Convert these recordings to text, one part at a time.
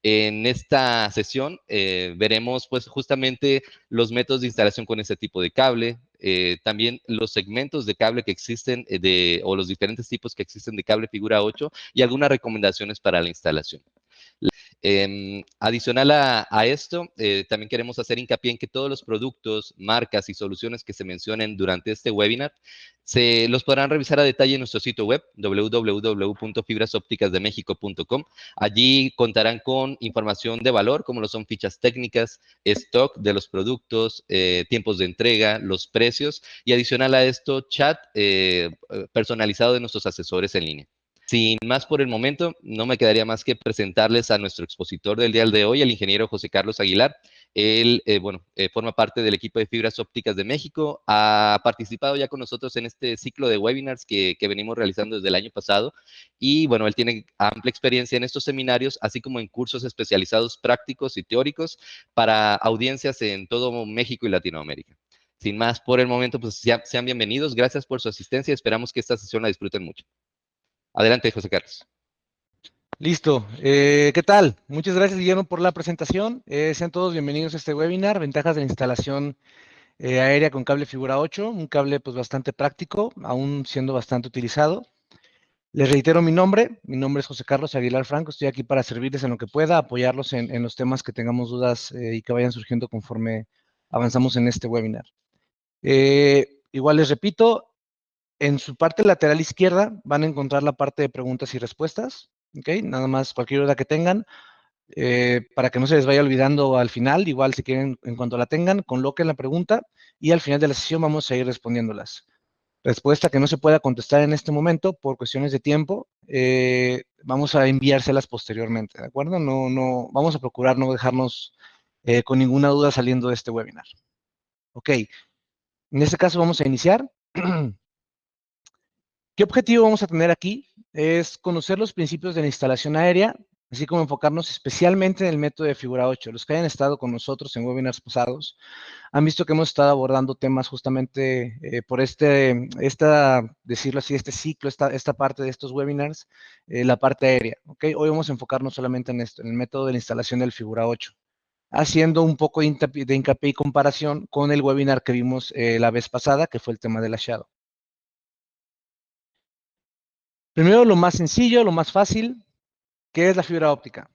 En esta sesión veremos pues justamente los métodos de instalación con este tipo de cable, también los segmentos de cable que existen o los diferentes tipos que existen de cable figura 8 y algunas recomendaciones para la instalación. Adicional a esto, también queremos hacer hincapié en que todos los productos, marcas y soluciones que se mencionen durante este webinar se los podrán revisar a detalle en nuestro sitio web www.fibrasopticasdemexico.com. Allí contarán con información de valor como lo son fichas técnicas, stock de los productos, tiempos de entrega, los precios y adicional a esto chat personalizado de nuestros asesores en línea. Sin más por el momento, no me quedaría más que presentarles a nuestro expositor del día de hoy, el ingeniero José Carlos Aguilar. Él, forma parte del equipo de Fibras Ópticas de México, ha participado ya con nosotros en este ciclo de webinars que venimos realizando desde el año pasado y, bueno, él tiene amplia experiencia en estos seminarios, así como en cursos especializados prácticos y teóricos para audiencias en todo México y Latinoamérica. Sin más por el momento, pues sean bienvenidos, gracias por su asistencia y esperamos que esta sesión la disfruten mucho. Adelante, José Carlos. Listo. ¿Qué tal? Muchas gracias, Guillermo, por la presentación. Sean todos bienvenidos a este webinar, ventajas de la instalación aérea con cable figura 8, un cable pues bastante práctico, aún siendo bastante utilizado. Les reitero mi nombre es José Carlos Aguilar Franco, estoy aquí para servirles en lo que pueda, apoyarlos en los temas que tengamos dudas y que vayan surgiendo conforme avanzamos en este webinar. Igual les repito, en su parte lateral izquierda van a encontrar la parte de preguntas y respuestas. ¿Okay? Nada más, cualquier duda que tengan, para que no se les vaya olvidando al final, igual si quieren, en cuanto la tengan, coloquen la pregunta y al final de la sesión vamos a ir respondiéndolas. Respuesta que no se pueda contestar en este momento por cuestiones de tiempo, vamos a enviárselas posteriormente, ¿de acuerdo? No, vamos a procurar no dejarnos con ninguna duda saliendo de este webinar. Ok, en este caso vamos a iniciar. ¿Qué objetivo vamos a tener aquí? Es conocer los principios de la instalación aérea, así como enfocarnos especialmente en el método de figura 8. Los que hayan estado con nosotros en webinars pasados han visto que hemos estado abordando temas justamente por decirlo así, este ciclo, esta parte de estos webinars, la parte aérea. ¿Okay? Hoy vamos a enfocarnos solamente en esto, en el método de la instalación del figura 8, haciendo un poco de hincapié y comparación con el webinar que vimos la vez pasada, que fue el tema de la Shadow. Primero, lo más sencillo, lo más fácil, ¿qué es la fibra óptica?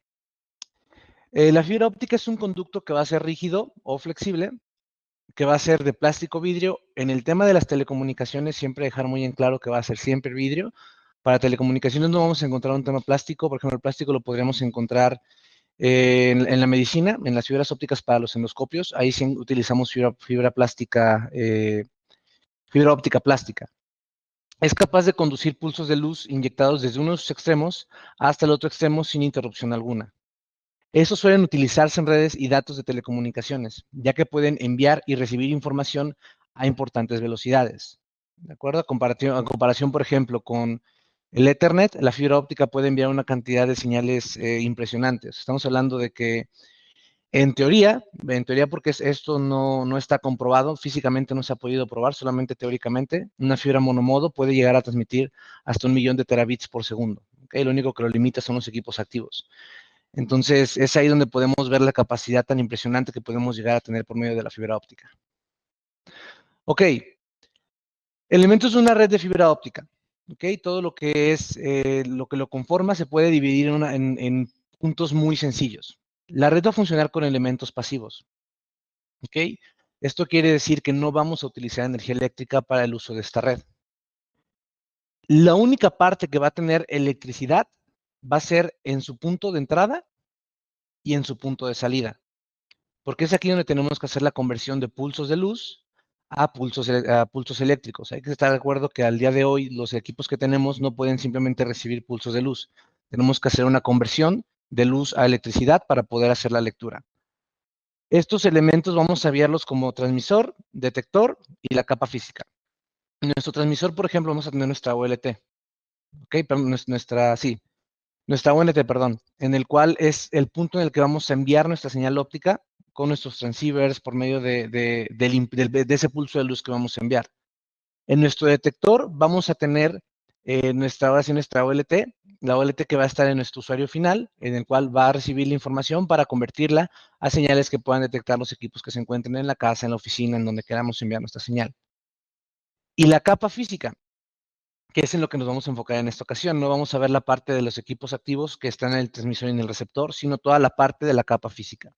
La fibra óptica es un conducto que va a ser rígido o flexible, que va a ser de plástico vidrio. En el tema de las telecomunicaciones, siempre dejar muy en claro que va a ser siempre vidrio. Para telecomunicaciones no vamos a encontrar un tema plástico, por ejemplo, el plástico lo podríamos encontrar en la medicina, en las fibras ópticas para los endoscopios, ahí sí utilizamos fibra óptica plástica. Es capaz de conducir pulsos de luz inyectados desde uno de sus extremos hasta el otro extremo sin interrupción alguna. Estos suelen utilizarse en redes y datos de telecomunicaciones, ya que pueden enviar y recibir información a importantes velocidades. ¿De acuerdo? A comparación, por ejemplo, con el Ethernet, la fibra óptica puede enviar una cantidad de señales impresionantes. Estamos hablando de que en teoría porque esto no está comprobado, físicamente no se ha podido probar, solamente teóricamente, una fibra monomodo puede llegar a transmitir hasta 1 millón de terabits por segundo. ¿Okay? Lo único que lo limita son los equipos activos. Entonces, es ahí donde podemos ver la capacidad tan impresionante que podemos llegar a tener por medio de la fibra óptica. Ok, elementos de una red de fibra óptica. Ok, todo lo que es, lo que lo conforma se puede dividir en puntos muy sencillos. La red va a funcionar con elementos pasivos. ¿Ok? Esto quiere decir que no vamos a utilizar energía eléctrica para el uso de esta red. La única parte que va a tener electricidad va a ser en su punto de entrada y en su punto de salida, porque es aquí donde tenemos que hacer la conversión de pulsos de luz a pulsos eléctricos. Hay que estar de acuerdo que al día de hoy los equipos que tenemos no pueden simplemente recibir pulsos de luz. Tenemos que hacer una conversión de luz a electricidad para poder hacer la lectura. Estos elementos vamos a verlos como transmisor, detector y la capa física. En nuestro transmisor, por ejemplo, vamos a tener nuestra OLT. ¿Ok? Nuestra ONT, perdón, en el cual es el punto en el que vamos a enviar nuestra señal óptica con nuestros transceivers por medio de ese pulso de luz que vamos a enviar. En nuestro detector vamos a tener nuestra OLT, la OLT que va a estar en nuestro usuario final, en el cual va a recibir la información para convertirla a señales que puedan detectar los equipos que se encuentren en la casa, en la oficina, en donde queramos enviar nuestra señal. Y la capa física, que es en lo que nos vamos a enfocar en esta ocasión. No vamos a ver la parte de los equipos activos que están en el transmisor y en el receptor, sino toda la parte de la capa física.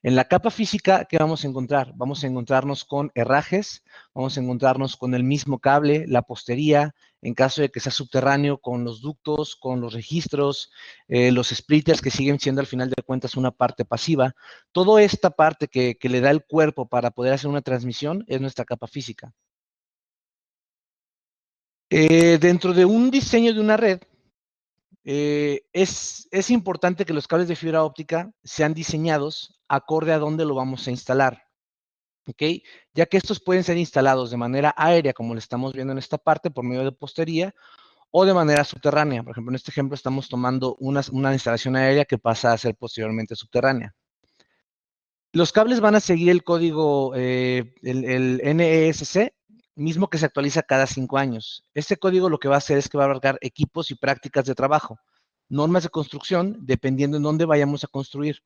En la capa física, ¿qué vamos a encontrar? Vamos a encontrarnos con herrajes, vamos a encontrarnos con el mismo cable, la postería, en caso de que sea subterráneo, con los ductos, con los registros, los splitters que siguen siendo al final de cuentas una parte pasiva. Toda esta parte que le da el cuerpo para poder hacer una transmisión es nuestra capa física. Dentro de un diseño de una red, es importante que los cables de fibra óptica sean diseñados acorde a dónde lo vamos a instalar, ¿ok? Ya que estos pueden ser instalados de manera aérea, como lo estamos viendo en esta parte, por medio de postería, o de manera subterránea. Por ejemplo, en este ejemplo estamos tomando una instalación aérea que pasa a ser posteriormente subterránea. Los cables van a seguir el código, el NESC, mismo que se actualiza cada 5 años. Este código lo que va a hacer es que va a abarcar equipos y prácticas de trabajo, normas de construcción, dependiendo en dónde vayamos a construir,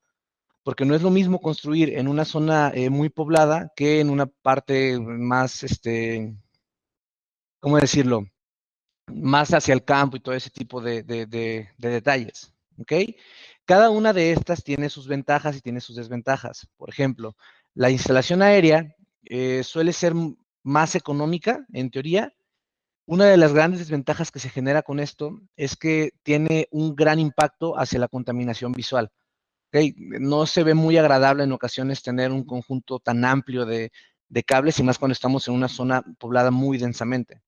porque no es lo mismo construir en una zona muy poblada que en una parte más, ¿cómo decirlo? Más hacia el campo y todo ese tipo de detalles, ¿ok? Cada una de estas tiene sus ventajas y tiene sus desventajas. Por ejemplo, la instalación aérea suele ser más económica, en teoría. Una de las grandes desventajas que se genera con esto es que tiene un gran impacto hacia la contaminación visual. ¿Okay? No se ve muy agradable en ocasiones tener un conjunto tan amplio de cables y más cuando estamos en una zona poblada muy densamente.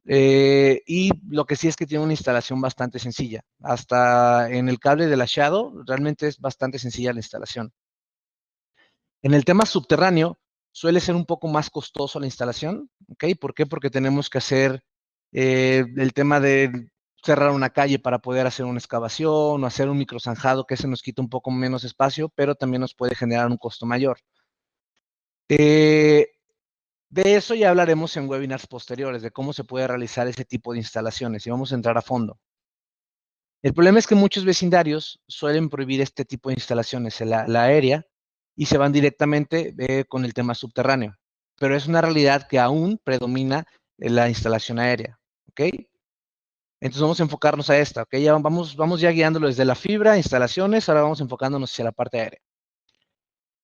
Y lo que sí es que tiene una instalación bastante sencilla. Hasta en el cable de la Shadow, realmente es bastante sencilla la instalación. En el tema subterráneo, suele ser un poco más costoso la instalación. ¿Ok? ¿Por qué? Porque tenemos que hacer el tema de cerrar una calle para poder hacer una excavación o hacer un microzanjado, que se nos quita un poco menos espacio, pero también nos puede generar un costo mayor. De eso ya hablaremos en webinars posteriores, de cómo se puede realizar ese tipo de instalaciones y vamos a entrar a fondo. El problema es que muchos vecindarios suelen prohibir este tipo de instalaciones, la aérea, y se van directamente con el tema subterráneo. Pero es una realidad que aún predomina en la instalación aérea, ¿ok? Entonces vamos a enfocarnos a esta, ¿ok? Ya vamos ya guiándolo desde la fibra, instalaciones, ahora vamos enfocándonos hacia la parte aérea.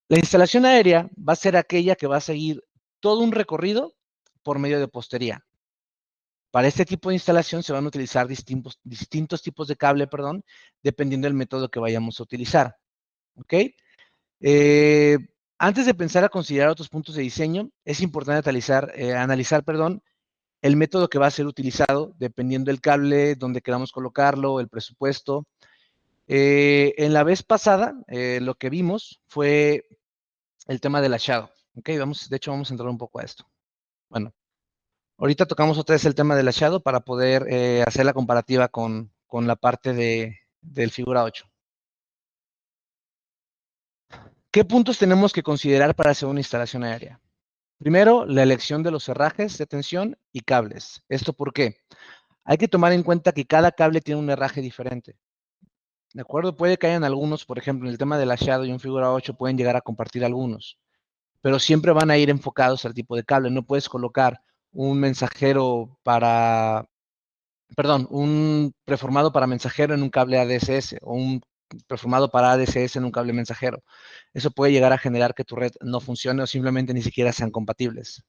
La instalación aérea va a ser aquella que va a seguir todo un recorrido por medio de postería. Para este tipo de instalación se van a utilizar distintos tipos de cable, perdón, dependiendo del método que vayamos a utilizar. ¿Ok? Antes de pensar a considerar otros puntos de diseño, es importante analizar, el método que va a ser utilizado, dependiendo del cable, dónde queramos colocarlo, el presupuesto. En la vez pasada, lo que vimos fue el tema de la shadow. ¿Ok? De hecho, vamos a entrar un poco a esto. Bueno, ahorita tocamos otra vez el tema del shadow para poder hacer la comparativa con la parte del figura 8. ¿Qué puntos tenemos que considerar para hacer una instalación aérea? Primero, la elección de los herrajes de tensión y cables. ¿Esto por qué? Hay que tomar en cuenta que cada cable tiene un herraje diferente. ¿De acuerdo? Puede que hayan algunos, por ejemplo, en el tema de la shadow y un figura 8 pueden llegar a compartir algunos, pero siempre van a ir enfocados al tipo de cable. No puedes colocar un mensajero un preformado para mensajero en un cable ADSS o un preformado para ADSS en un cable mensajero. Eso puede llegar a generar que tu red no funcione o simplemente ni siquiera sean compatibles.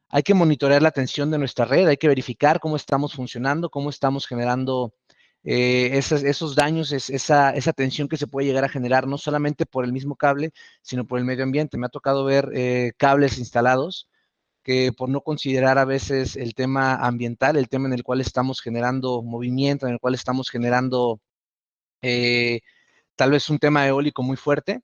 Hay que monitorear la tensión de nuestra red, hay que verificar cómo estamos funcionando, cómo estamos generando esos daños, esa tensión que se puede llegar a generar no solamente por el mismo cable, sino por el medio ambiente. Me ha tocado ver cables instalados que por no considerar a veces el tema ambiental, el tema en el cual estamos generando movimiento, en el cual estamos generando tal vez un tema eólico muy fuerte,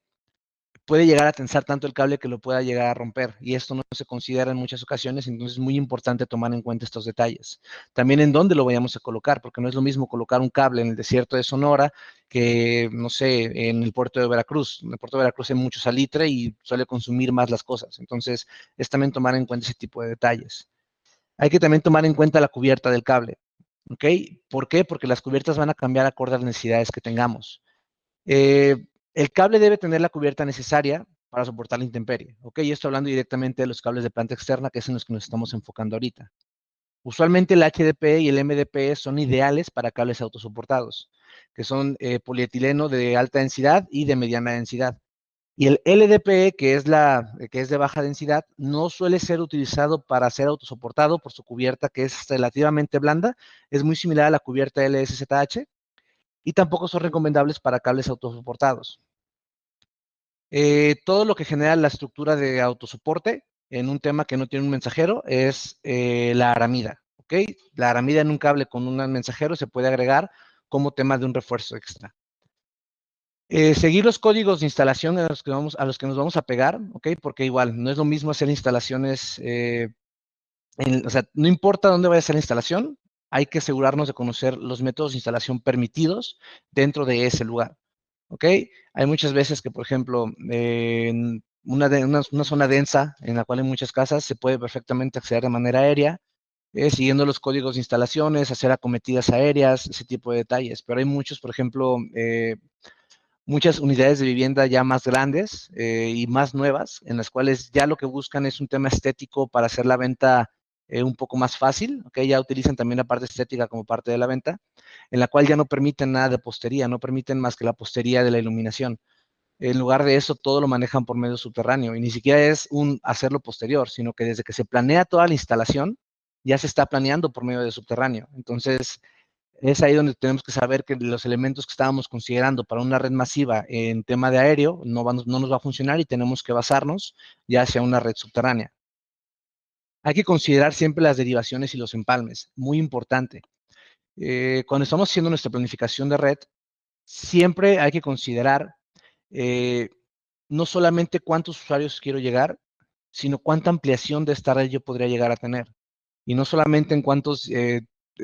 puede llegar a tensar tanto el cable que lo pueda llegar a romper, y esto no se considera en muchas ocasiones, entonces es muy importante tomar en cuenta estos detalles. También en dónde lo vayamos a colocar, porque no es lo mismo colocar un cable en el desierto de Sonora que, no sé, en el puerto de Veracruz. En el puerto de Veracruz hay mucho salitre y suele consumir más las cosas, entonces es también tomar en cuenta ese tipo de detalles. Hay que también tomar en cuenta la cubierta del cable. ¿ok? ¿Por qué? Porque las cubiertas van a cambiar acorde a las necesidades que tengamos. El cable debe tener la cubierta necesaria para soportar la intemperie, ¿ok? Y esto hablando directamente de los cables de planta externa, que es en los que nos estamos enfocando ahorita. Usualmente el HDPE y el MDPE son ideales para cables autosoportados, que son polietileno de alta densidad y de mediana densidad. Y el LDPE, que es de baja densidad, no suele ser utilizado para ser autosoportado por su cubierta, que es relativamente blanda, es muy similar a la cubierta LSZH, y tampoco son recomendables para cables autosoportados. Todo lo que genera la estructura de autosoporte en un tema que no tiene un mensajero es la aramida, ¿ok? La aramida en un cable con un mensajero se puede agregar como tema de un refuerzo extra. Seguir los códigos de instalación a los que nos vamos a pegar, ¿ok? Porque igual, no es lo mismo hacer instalaciones, o sea, no importa dónde vaya a ser la instalación, hay que asegurarnos de conocer los métodos de instalación permitidos dentro de ese lugar, ¿ok? Hay muchas veces que, por ejemplo, en una zona densa en la cual hay muchas casas, se puede perfectamente acceder de manera aérea, siguiendo los códigos de instalaciones, hacer acometidas aéreas, ese tipo de detalles. Pero hay muchos, por ejemplo, muchas unidades de vivienda ya más grandes y más nuevas, en las cuales ya lo que buscan es un tema estético para hacer la venta un poco más fácil, ¿ok? Ya utilizan también la parte estética como parte de la venta, en la cual ya no permiten nada de postería, no permiten más que la postería de la iluminación. En lugar de eso, todo lo manejan por medio subterráneo y ni siquiera es un hacerlo posterior, sino que desde que se planea toda la instalación, ya se está planeando por medio de subterráneo. Entonces, es ahí donde tenemos que saber que los elementos que estábamos considerando para una red masiva en tema de aéreo no nos va a funcionar y tenemos que basarnos ya hacia una red subterránea. Hay que considerar siempre las derivaciones y los empalmes, muy importante. Cuando estamos haciendo nuestra planificación de red, siempre hay que considerar eh, no solamente cuántos usuarios quiero llegar, sino cuánta ampliación de esta red yo podría llegar a tener. Y no solamente en cuántos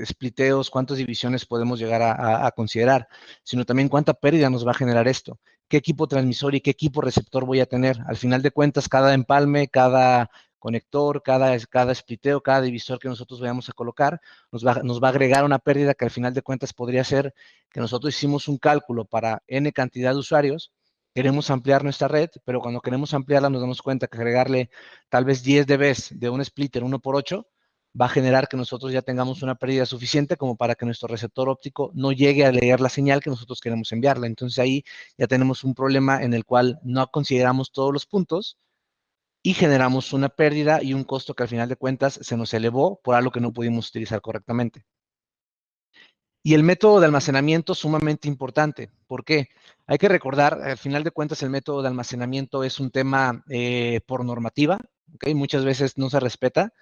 spliteos, cuántas divisiones podemos llegar a considerar, sino también cuánta pérdida nos va a generar esto, qué equipo transmisor y qué equipo receptor voy a tener. Al final de cuentas, cada empalme, cada conector, cada spliteo, cada divisor que nosotros vayamos a colocar, nos va a agregar una pérdida que al final de cuentas podría ser que nosotros hicimos un cálculo para N cantidad de usuarios, queremos ampliar nuestra red, pero cuando queremos ampliarla nos damos cuenta que agregarle tal vez 10 dB de un splitter 1x8 va a generar que nosotros ya tengamos una pérdida suficiente como para que nuestro receptor óptico no llegue a leer la señal que nosotros queremos enviarle. Entonces ahí ya tenemos un problema en el cual no consideramos todos los puntos y generamos una pérdida y un costo que al final de cuentas se nos elevó por algo que no pudimos utilizar correctamente. Y el método de almacenamiento es sumamente importante. ¿Por qué? Hay que recordar, al final de cuentas, el método de almacenamiento es un tema por normativa, ¿okay? Muchas veces no se respeta,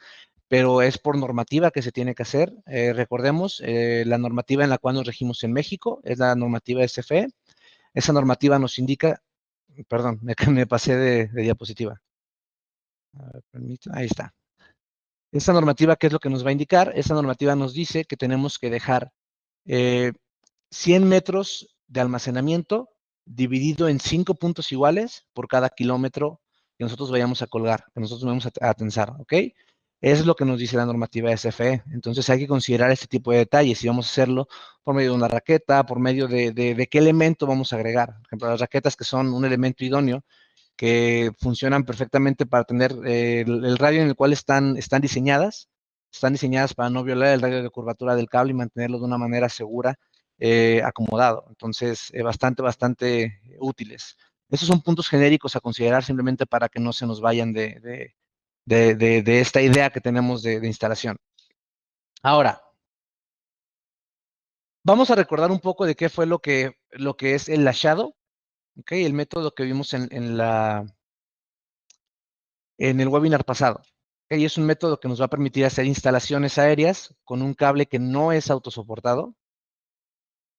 pero es por normativa que se tiene que hacer. Recordemos, la normativa en la cual nos regimos en México es la normativa SFE. Esa normativa nos indica, perdón, me pasé de diapositiva. Ahí está. Esa normativa, ¿qué es lo que nos va a indicar? Esa normativa nos dice que tenemos que dejar 100 metros de almacenamiento dividido en 5 puntos iguales por cada kilómetro que nosotros vayamos a colgar, que nosotros vayamos a tensar, ¿ok? Eso es lo que nos dice la normativa SFE. Entonces hay que considerar este tipo de detalles y vamos a hacerlo por medio de una raqueta, por medio de qué elemento vamos a agregar. Por ejemplo, las raquetas que son un elemento idóneo, que funcionan perfectamente para tener el radio en el cual están diseñadas para no violar el radio de curvatura del cable y mantenerlo de una manera segura, acomodado. Entonces, bastante útiles. Esos son puntos genéricos a considerar simplemente para que no se nos vayan de esta idea que tenemos de instalación. Ahora, vamos a recordar un poco de qué fue lo que es el lashado, ¿ok? El método que vimos en el webinar pasado. Y es un método que nos va a permitir hacer instalaciones aéreas con un cable que no es autosoportado,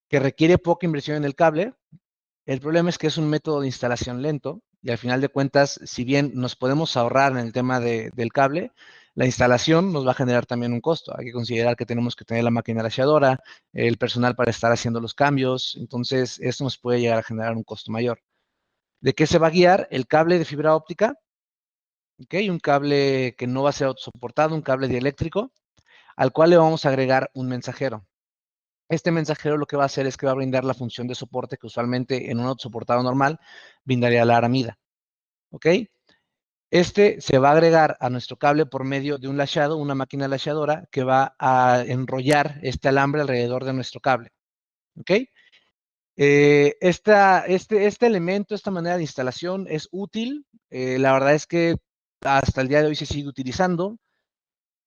que requiere poca inversión en el cable. El problema es que es un método de instalación lento y al final de cuentas, si bien nos podemos ahorrar en el tema del cable, la instalación nos va a generar también un costo. Hay que considerar que tenemos que tener la máquina lasheadora, el personal para estar haciendo los cambios. Entonces, esto nos puede llegar a generar un costo mayor. ¿De qué se va a guiar? El cable de fibra óptica, ¿okay? Un cable que no va a ser autosoportado, un cable dieléctrico, al cual le vamos a agregar un mensajero. Este mensajero lo que va a hacer es que va a brindar la función de soporte que usualmente en un autosoportado normal brindaría la aramida. ¿Ok? Este se va a agregar a nuestro cable por medio de un lashado, una máquina lashadora, que va a enrollar este alambre alrededor de nuestro cable. ¿Ok? Este elemento, esta manera de instalación es útil. La verdad es que hasta el día de hoy se sigue utilizando.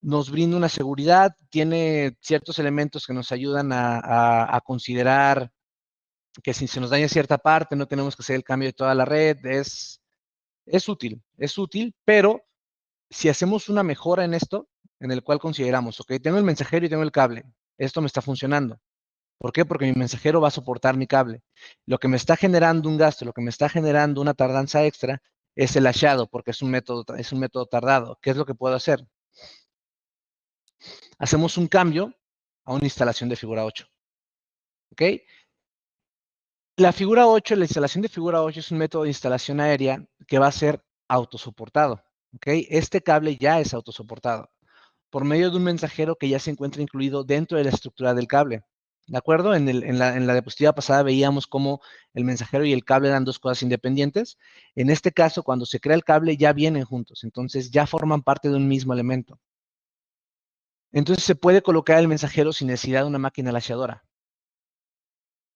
Nos brinda una seguridad, tiene ciertos elementos que nos ayudan a considerar que si se nos daña cierta parte, no tenemos que hacer el cambio de toda la red. Es útil, pero si hacemos una mejora en esto, en el cual consideramos, ok, tengo el mensajero y tengo el cable, esto me está funcionando. ¿Por qué? Porque mi mensajero va a soportar mi cable. Lo que me está generando un gasto, lo que me está generando una tardanza extra, es el hachado, porque es un método tardado. ¿Qué es lo que puedo hacer? Hacemos un cambio a una instalación de figura 8. ¿Ok? La instalación de figura 8 es un método de instalación aérea que va a ser autosoportado. ¿Ok? Este cable ya es autosoportado por medio de un mensajero que ya se encuentra incluido dentro de la estructura del cable. ¿De acuerdo? En la diapositiva pasada veíamos cómo el mensajero y el cable eran dos cosas independientes. En este caso, cuando se crea el cable, ya vienen juntos, entonces ya forman parte de un mismo elemento. Entonces se puede colocar el mensajero sin necesidad de una máquina lashadora.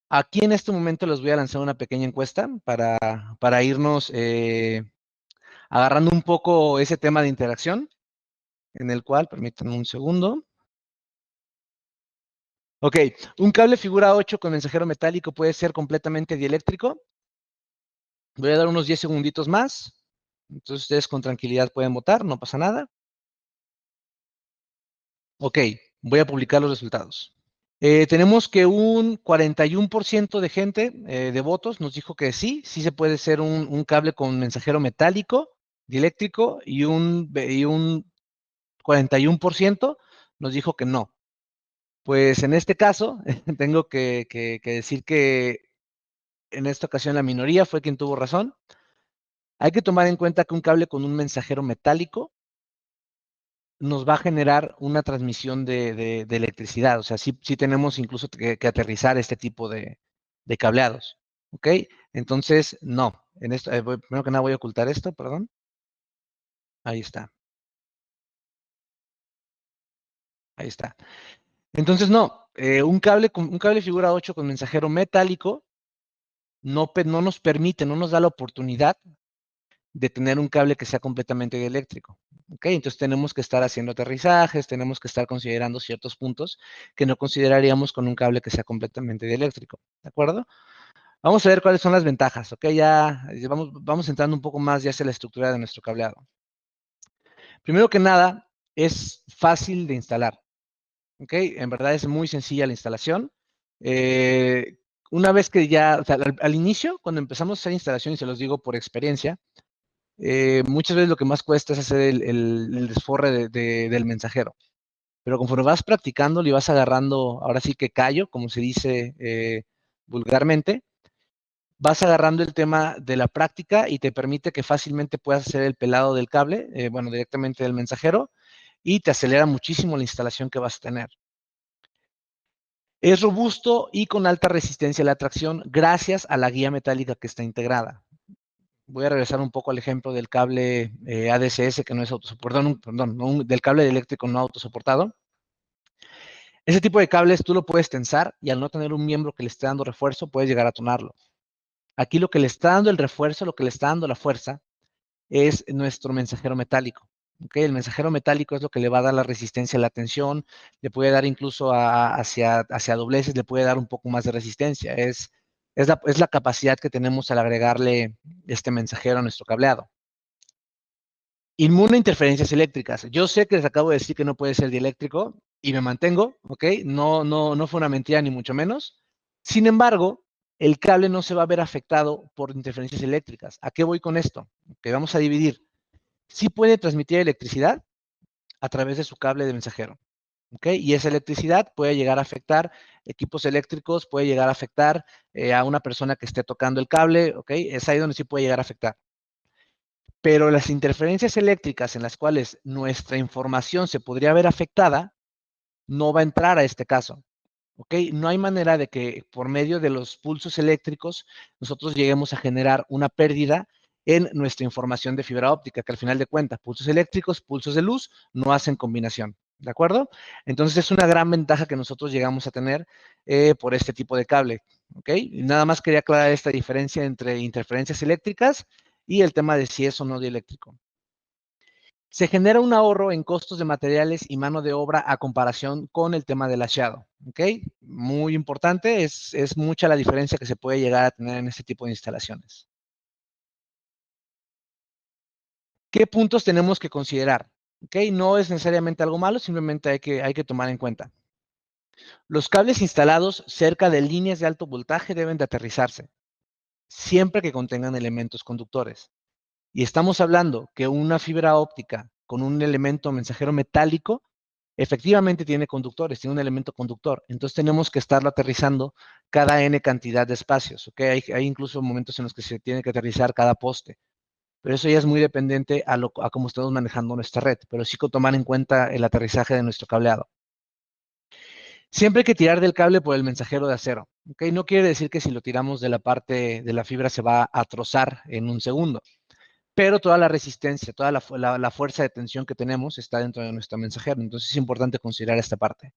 Aquí en este momento les voy a lanzar una pequeña encuesta para irnos agarrando un poco ese tema de interacción, en el cual, permítanme un segundo. Ok, un cable figura 8 con mensajero metálico puede ser completamente dieléctrico. Voy a dar unos 10 segunditos más. Entonces ustedes con tranquilidad pueden votar, no pasa nada. Ok, voy a publicar los resultados. Tenemos que un 41% de gente, de votos, nos dijo que sí se puede ser un cable con mensajero metálico, dieléctrico, y un 41% nos dijo que no. Pues en este caso, tengo que decir que en esta ocasión la minoría fue quien tuvo razón. Hay que tomar en cuenta que un cable con un mensajero metálico nos va a generar una transmisión de electricidad. O sea, sí tenemos incluso que aterrizar este tipo de cableados. ¿Ok? Entonces, no. En esto, primero que nada voy a ocultar esto, perdón. Ahí está. Ahí está. Entonces, no. Un cable figura 8 con mensajero metálico no nos permite, no nos da la oportunidad de tener un cable que sea completamente eléctrico. ¿Ok? Entonces tenemos que estar haciendo aterrizajes, tenemos que estar considerando ciertos puntos que no consideraríamos con un cable que sea completamente eléctrico. ¿De acuerdo? Vamos a ver cuáles son las ventajas. ¿Ok? Ya vamos entrando un poco más ya hacia la estructura de nuestro cableado. Primero que nada, es fácil de instalar. ¿Ok? En verdad es muy sencilla la instalación. Una vez que ya, o sea, al inicio, cuando empezamos a hacer instalación, y se los digo por experiencia, muchas veces lo que más cuesta es hacer el desforre del mensajero. Pero conforme vas practicando, le vas agarrando, ahora sí que callo, como se dice vulgarmente, vas agarrando el tema de la práctica y te permite que fácilmente puedas hacer el pelado del cable, bueno, directamente del mensajero, y te acelera muchísimo la instalación que vas a tener. Es robusto y con alta resistencia a la tracción gracias a la guía metálica que está integrada. Voy a regresar un poco al ejemplo del cable ADSS que no es autosoportado, perdón, del cable eléctrico no autosoportado. Ese tipo de cables tú lo puedes tensar y al no tener un miembro que le esté dando refuerzo, puedes llegar a tonarlo. Aquí lo que le está dando el refuerzo, lo que le está dando la fuerza, es nuestro mensajero metálico. ¿Okay? El mensajero metálico es lo que le va a dar la resistencia a la tensión, le puede dar incluso hacia dobleces, le puede dar un poco más de resistencia. Es la capacidad que tenemos al agregarle este mensajero a nuestro cableado. Inmune a interferencias eléctricas. Yo sé que les acabo de decir que no puede ser dieléctrico y me mantengo, ¿ok? No fue una mentira ni mucho menos. Sin embargo, el cable no se va a ver afectado por interferencias eléctricas. ¿A qué voy con esto? Que vamos a dividir. Sí puede transmitir electricidad a través de su cable de mensajero, ¿ok? Y esa electricidad puede llegar a afectar equipos eléctricos, puede llegar a afectar a una persona que esté tocando el cable, ¿ok? Es ahí donde sí puede llegar a afectar. Pero las interferencias eléctricas en las cuales nuestra información se podría ver afectada, no va a entrar a este caso. ¿ok? No hay manera de que por medio de los pulsos eléctricos nosotros lleguemos a generar una pérdida en nuestra información de fibra óptica, que al final de cuentas, pulsos eléctricos, pulsos de luz, no hacen combinación, ¿de acuerdo? Entonces es una gran ventaja que nosotros llegamos a tener por este tipo de cable, ¿ok? Y nada más quería aclarar esta diferencia entre interferencias eléctricas y el tema de si es o no dieléctrico. Se genera un ahorro en costos de materiales y mano de obra a comparación con el tema del hacheado, ¿ok? Muy importante, es mucha la diferencia que se puede llegar a tener en este tipo de instalaciones. ¿Qué puntos tenemos que considerar? ¿Ok? No es necesariamente algo malo, simplemente hay que tomar en cuenta. Los cables instalados cerca de líneas de alto voltaje deben de aterrizarse, siempre que contengan elementos conductores. Y estamos hablando que una fibra óptica con un elemento mensajero metálico efectivamente tiene conductores, tiene un elemento conductor. Entonces tenemos que estarlo aterrizando cada N cantidad de espacios. ¿Ok? Hay incluso momentos en los que se tiene que aterrizar cada poste. Pero eso ya es muy dependiente a cómo estamos manejando nuestra red. Pero sí que tomar en cuenta el aterrizaje de nuestro cableado. Siempre hay que tirar del cable por el mensajero de acero. ¿Ok? No quiere decir que si lo tiramos de la parte de la fibra se va a trozar en un segundo. Pero toda la resistencia, toda la fuerza de tensión que tenemos está dentro de nuestro mensajero. Entonces es importante considerar esta parte.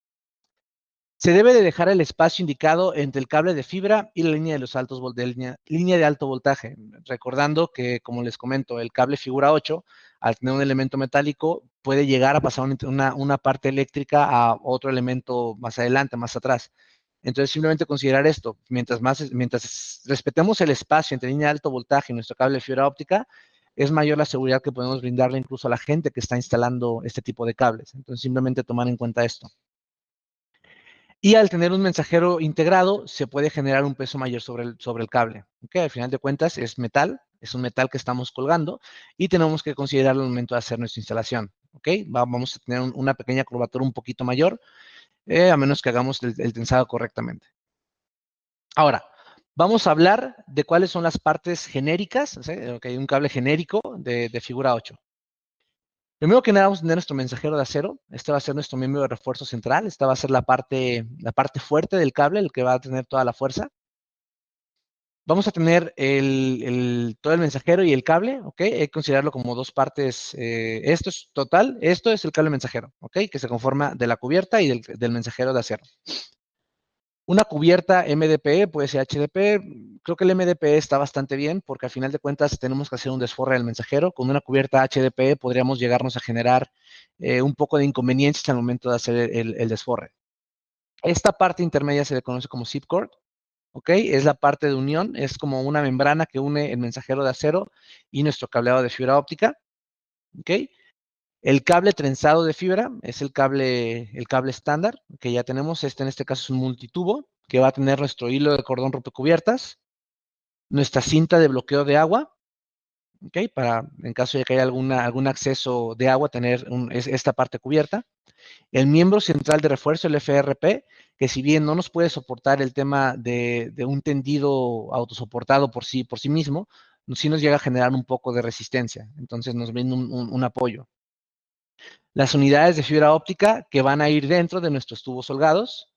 Se debe de dejar el espacio indicado entre el cable de fibra y la línea de los altos línea de alto voltaje, recordando que, como les comento, el cable figura 8, al tener un elemento metálico, puede llegar a pasar una parte eléctrica a otro elemento más adelante, más atrás. Entonces, simplemente considerar esto, mientras respetemos el espacio entre línea de alto voltaje y nuestro cable de fibra óptica, es mayor la seguridad que podemos brindarle incluso a la gente que está instalando este tipo de cables. Entonces, simplemente tomar en cuenta esto. Y al tener un mensajero integrado, se puede generar un peso mayor sobre el cable. ¿Okay? Al final de cuentas, es un metal que estamos colgando y tenemos que considerarlo al momento de hacer nuestra instalación. ¿Okay? Vamos a tener una pequeña curvatura un poquito mayor, a menos que hagamos el tensado correctamente. Ahora, vamos a hablar de cuáles son las partes genéricas, ¿sí? Okay, un cable genérico de figura 8. Primero que nada, vamos a tener nuestro mensajero de acero. Este va a ser nuestro miembro de refuerzo central. Esta va a ser la parte fuerte del cable, el que va a tener toda la fuerza. Vamos a tener todo el mensajero y el cable, ¿ok? Hay que considerarlo como dos partes. Esto es total, esto es el cable mensajero, ¿ok? Que se conforma de la cubierta y del mensajero de acero. Una cubierta MDPE, puede ser HDP. Creo que el MDPE está bastante bien porque al final de cuentas tenemos que hacer un desforre del mensajero. Con una cubierta HDPE podríamos llegarnos a generar un poco de inconveniencias al momento de hacer el desforre. Esta parte intermedia se le conoce como zip cord, ¿ok? Es la parte de unión, es como una membrana que une el mensajero de acero y nuestro cableado de fibra óptica, ¿ok? El cable trenzado de fibra es el cable estándar que ya tenemos. En este caso es un multitubo que va a tener nuestro hilo de cordón rompecubiertas, nuestra cinta de bloqueo de agua, ¿ok? Para en caso de que haya algún acceso de agua, tener esta parte cubierta. El miembro central de refuerzo, el FRP, que si bien no nos puede soportar el tema de un tendido autosoportado por sí mismo, sí nos llega a generar un poco de resistencia. Entonces nos brinda un apoyo. Las unidades de fibra óptica que van a ir dentro de nuestros tubos holgados.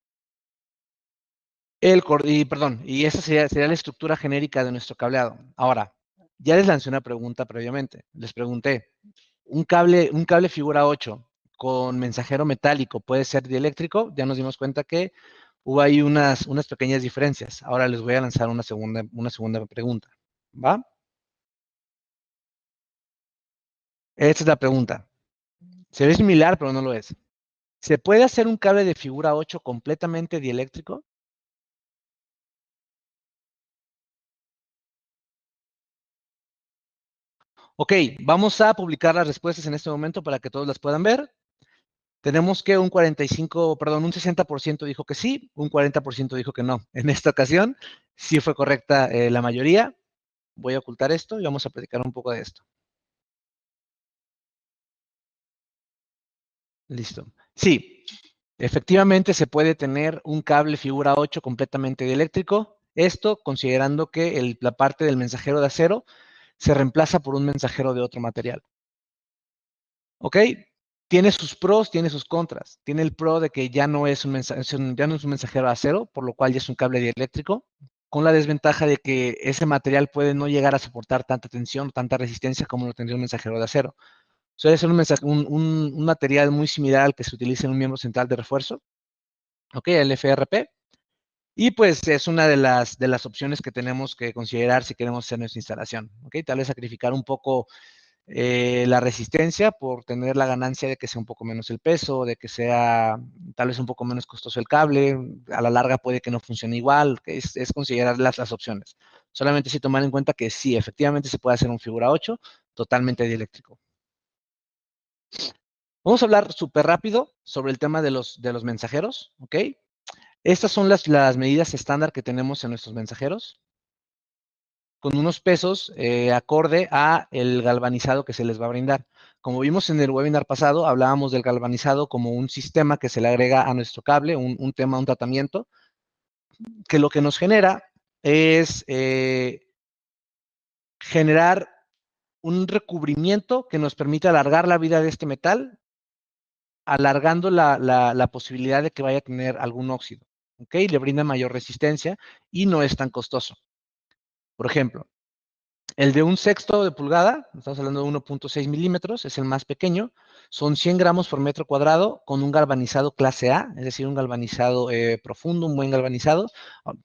Y esa sería la estructura genérica de nuestro cableado. Ahora, ya les lancé una pregunta previamente. Les pregunté, ¿un cable figura 8 con mensajero metálico puede ser dieléctrico? Ya nos dimos cuenta que hubo ahí unas pequeñas diferencias. Ahora les voy a lanzar una segunda pregunta. ¿Va? Esta es la pregunta. Se ve similar, pero no lo es. ¿Se puede hacer un cable de figura 8 completamente dieléctrico? Ok, vamos a publicar las respuestas en este momento para que todos las puedan ver. Tenemos que un 60% dijo que sí, un 40% dijo que no. En esta ocasión sí fue correcta la mayoría. Voy a ocultar esto y vamos a platicar un poco de esto. Listo. Sí, efectivamente se puede tener un cable figura 8 completamente dieléctrico. Esto considerando que la parte del mensajero de acero se reemplaza por un mensajero de otro material. ¿Ok? Tiene sus pros, tiene sus contras. Tiene el pro de que ya no es un mensajero de acero, por lo cual ya es un cable dieléctrico, con la desventaja de que ese material puede no llegar a soportar tanta tensión, tanta resistencia como lo tendría un mensajero de acero. Suele ser un material muy similar al que se utiliza en un miembro central de refuerzo, ¿ok? El FRP. Y pues es una de las opciones que tenemos que considerar si queremos hacer nuestra instalación, ¿ok? Tal vez sacrificar un poco la resistencia por tener la ganancia de que sea un poco menos el peso, de que sea tal vez un poco menos costoso el cable, a la larga puede que no funcione igual, es considerar las opciones. Solamente si tomar en cuenta que sí, efectivamente se puede hacer un figura 8 totalmente dieléctrico. Vamos a hablar súper rápido sobre el tema de los mensajeros, ¿ok? Estas son las medidas estándar que tenemos en nuestros mensajeros, con unos pesos acorde a el galvanizado que se les va a brindar. Como vimos en el webinar pasado, hablábamos del galvanizado como un sistema que se le agrega a nuestro cable, un tratamiento, que lo que nos genera es generar un recubrimiento que nos permite alargar la vida de este metal, alargando la posibilidad de que vaya a tener algún óxido, ¿ok? Le brinda mayor resistencia y no es tan costoso. Por ejemplo, el de 1/6 de pulgada, estamos hablando de 1.6 milímetros, es el más pequeño, son 100 gramos por metro cuadrado con un galvanizado clase A, es decir, un galvanizado profundo, un buen galvanizado.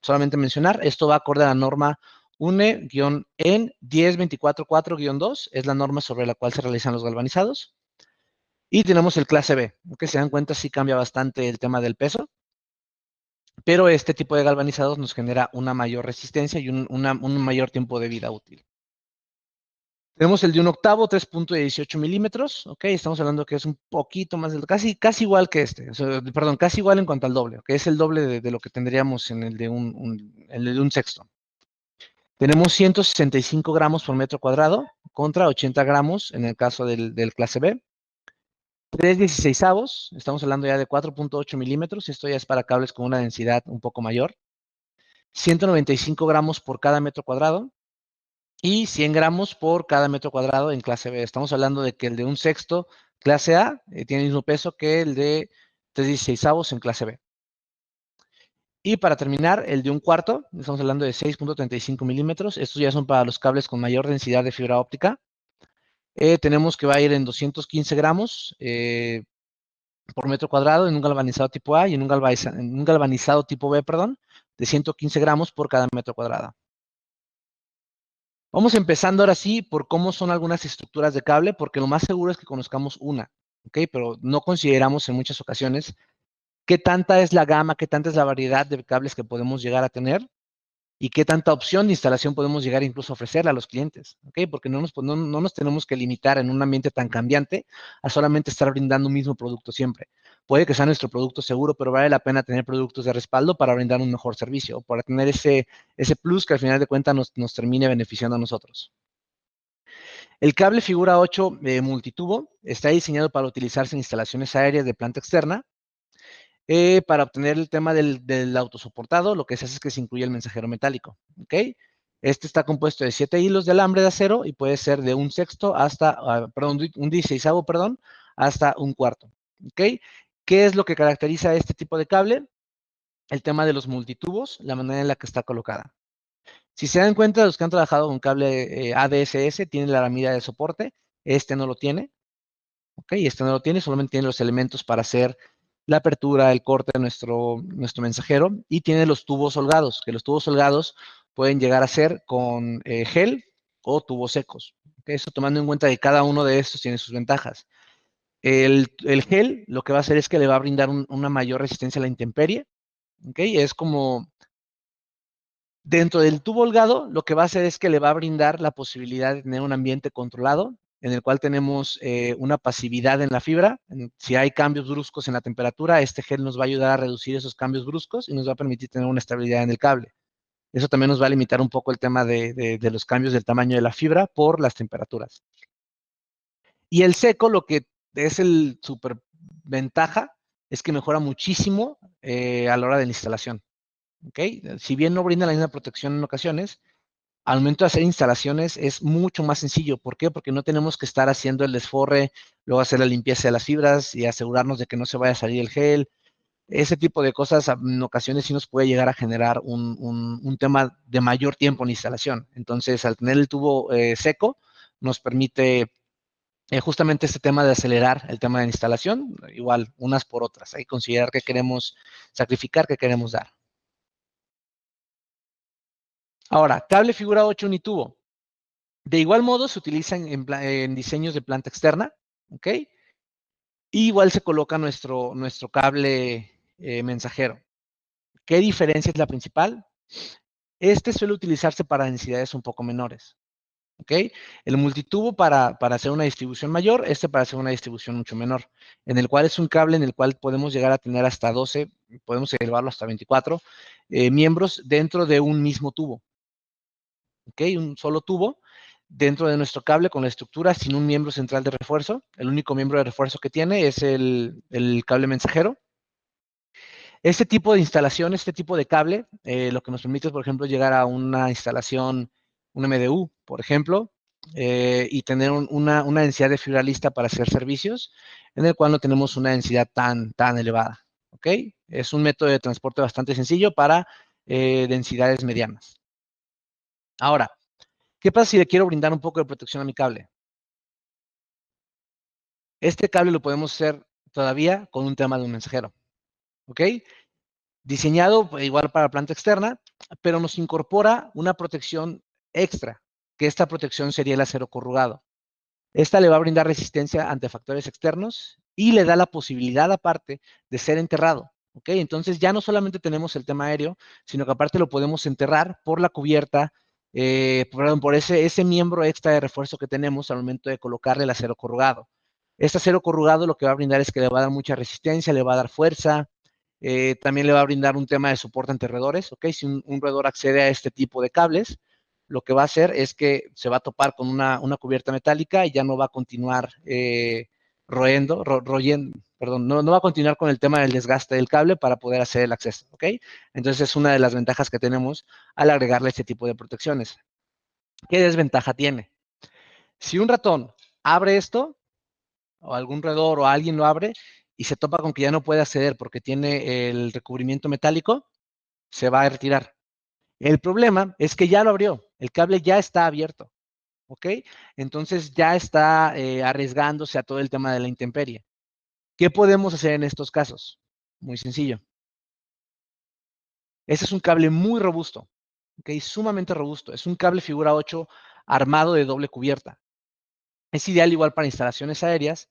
Solamente mencionar, esto va acorde a la norma UNE-EN 10244-2, es la norma sobre la cual se realizan los galvanizados. Y tenemos el clase B, que se dan cuenta sí cambia bastante el tema del peso, pero este tipo de galvanizados nos genera una mayor resistencia y un mayor tiempo de vida útil. Tenemos el de 1/8, 3.18 milímetros, ok, estamos hablando que es un poquito más, casi igual que este, o sea, perdón, casi igual en cuanto al doble, que es el doble de lo que tendríamos en el de el de 1/6. Tenemos 165 gramos por metro cuadrado contra 80 gramos en el caso del clase B. 3/16, estamos hablando ya de 4.8 milímetros, esto ya es para cables con una densidad un poco mayor. 195 gramos por cada metro cuadrado. Y 100 gramos por cada metro cuadrado en clase B. Estamos hablando de que el de 1/6 clase A tiene el mismo peso que el de 3/16 en clase B. Y para terminar, el de 1/4, estamos hablando de 6.35 milímetros. Estos ya son para los cables con mayor densidad de fibra óptica. Tenemos que va a ir en 215 gramos por metro cuadrado en un galvanizado tipo A y en un galvanizado tipo B, perdón, de 115 gramos por cada metro cuadrado. Vamos empezando ahora sí por cómo son algunas estructuras de cable, porque lo más seguro es que conozcamos una, ¿ok? Pero no consideramos en muchas ocasiones qué tanta es la gama, qué tanta es la variedad de cables que podemos llegar a tener y qué tanta opción de instalación podemos llegar incluso a ofrecerle a los clientes, ¿ok? Porque no nos tenemos que limitar en un ambiente tan cambiante a solamente estar brindando un mismo producto siempre. Puede que sea nuestro producto seguro, pero vale la pena tener productos de respaldo para brindar un mejor servicio, para tener ese plus que al final de cuentas nos termine beneficiando a nosotros. El cable figura 8 multitubo está diseñado para utilizarse en instalaciones aéreas de planta externa. Para obtener el tema del autosoportado, lo que se hace es que se incluye el mensajero metálico, ¿ok? Este está compuesto de 7 hilos de alambre de acero y puede ser de 1/6 hasta, perdón, 1/16, perdón, hasta 1/4, ¿ok? ¿Qué es lo que caracteriza a este tipo de cable? El tema de los multitubos, la manera en la que está colocada. Si se dan cuenta, los que han trabajado con cable ADSS tienen la lámina de soporte, este no lo tiene, ¿ok? Este no lo tiene, solamente tiene los elementos para hacer la apertura, el corte de nuestro mensajero y tiene los tubos holgados, que los tubos holgados pueden llegar a ser con gel o tubos secos. ¿Okay? Eso tomando en cuenta que cada uno de estos tiene sus ventajas. El gel lo que va a hacer es que le va a brindar una mayor resistencia a la intemperie. ¿Okay? Es como dentro del tubo holgado, lo que va a hacer es que le va a brindar la posibilidad de tener un ambiente controlado, en el cual tenemos una pasividad en la fibra. Si hay cambios bruscos en la temperatura, este gel nos va a ayudar a reducir esos cambios bruscos y nos va a permitir tener una estabilidad en el cable. Eso también nos va a limitar un poco el tema de los cambios del tamaño de la fibra por las temperaturas. Y el seco, lo que es el super ventaja, es que mejora muchísimo a la hora de la instalación. ¿Okay? Si bien no brinda la misma protección en ocasiones, Al momento de hacer instalaciones es mucho más sencillo. ¿Por qué? Porque no tenemos que estar haciendo el desforre, luego hacer la limpieza de las fibras y asegurarnos de que no se vaya a salir el gel. Ese tipo de cosas en ocasiones sí nos puede llegar a generar un tema de mayor tiempo en instalación. Entonces, al tener el tubo seco, nos permite justamente este tema de acelerar el tema de la instalación, igual unas por otras. Hay que considerar qué queremos sacrificar, qué queremos dar. Ahora, cable figura 8 unitubo. De igual modo se utilizan en diseños de planta externa, ¿ok? Y igual se coloca nuestro cable mensajero. ¿Qué diferencia es la principal? Este suele utilizarse para densidades un poco menores, ¿ok? El multitubo para hacer una distribución mayor, este para hacer una distribución mucho menor, en el cual es un cable en el cual podemos llegar a tener hasta 12, podemos elevarlo hasta 24 miembros dentro de un mismo tubo, ¿ok? Un solo tubo dentro de nuestro cable con la estructura sin un miembro central de refuerzo. El único miembro de refuerzo que tiene es el cable mensajero. Este tipo de instalación, este tipo de cable, lo que nos permite es, por ejemplo, llegar a una instalación, un MDU, por ejemplo, y tener una densidad de fibra lista para hacer servicios, en el cual no tenemos una densidad tan elevada, ¿ok? Es un método de transporte bastante sencillo para densidades medianas. Ahora, ¿qué pasa si le quiero brindar un poco de protección a mi cable? Este cable lo podemos hacer todavía con un tema de un mensajero, ¿ok? Diseñado igual para planta externa, pero nos incorpora una protección extra, que esta protección sería el acero corrugado. Esta le va a brindar resistencia ante factores externos y le da la posibilidad aparte de ser enterrado. ¿Ok? Entonces ya no solamente tenemos el tema aéreo, sino que aparte lo podemos enterrar por la cubierta, por ese miembro extra de refuerzo que tenemos al momento de colocarle el acero corrugado. Este acero corrugado lo que va a brindar es que le va a dar mucha resistencia, le va a dar fuerza, también le va a brindar un tema de soporte ante roedores, ¿ok? Si un roedor accede a este tipo de cables, lo que va a hacer es que se va a topar con una cubierta metálica y ya no va a continuar perdón, no va a continuar con el tema del desgaste del cable para poder hacer el acceso, ¿ok? Entonces es una de las ventajas que tenemos al agregarle este tipo de protecciones. ¿Qué desventaja tiene? Si un ratón abre esto, o algún roedor o alguien lo abre y se topa con que ya no puede acceder porque tiene el recubrimiento metálico, se va a retirar. El problema es que ya lo abrió, el cable ya está abierto, ¿ok? Entonces ya está arriesgándose a todo el tema de la intemperie. ¿Qué podemos hacer en estos casos? Muy sencillo. Este es un cable muy robusto, ¿ok? Sumamente robusto. Es un cable figura 8 armado de doble cubierta. Es ideal igual para instalaciones aéreas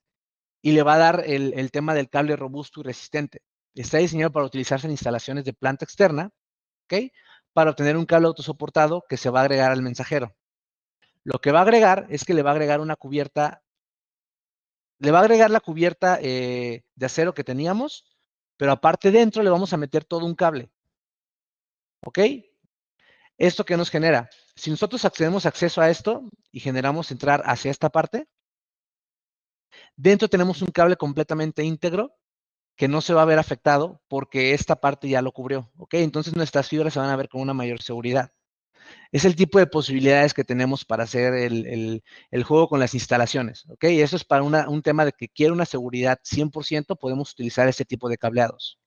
y le va a dar el tema del cable robusto y resistente. Está diseñado para utilizarse en instalaciones de planta externa, ¿ok? Para obtener un cable autosoportado que se va a agregar al mensajero. Lo que va a agregar es que le va a agregar una cubierta, le va a agregar la cubierta de acero que teníamos, pero aparte dentro le vamos a meter todo un cable, ¿ok? ¿Esto qué nos genera? Si nosotros accedemos acceso a esto y generamos entrar hacia esta parte, dentro tenemos un cable completamente íntegro que no se va a ver afectado porque esta parte ya lo cubrió, ¿ok? Entonces nuestras fibras se van a ver con una mayor seguridad. Es el tipo de posibilidades que tenemos para hacer el juego con las instalaciones, ¿ok? Y eso es para un tema de que quiere una seguridad 100%, podemos utilizar este tipo de cableados.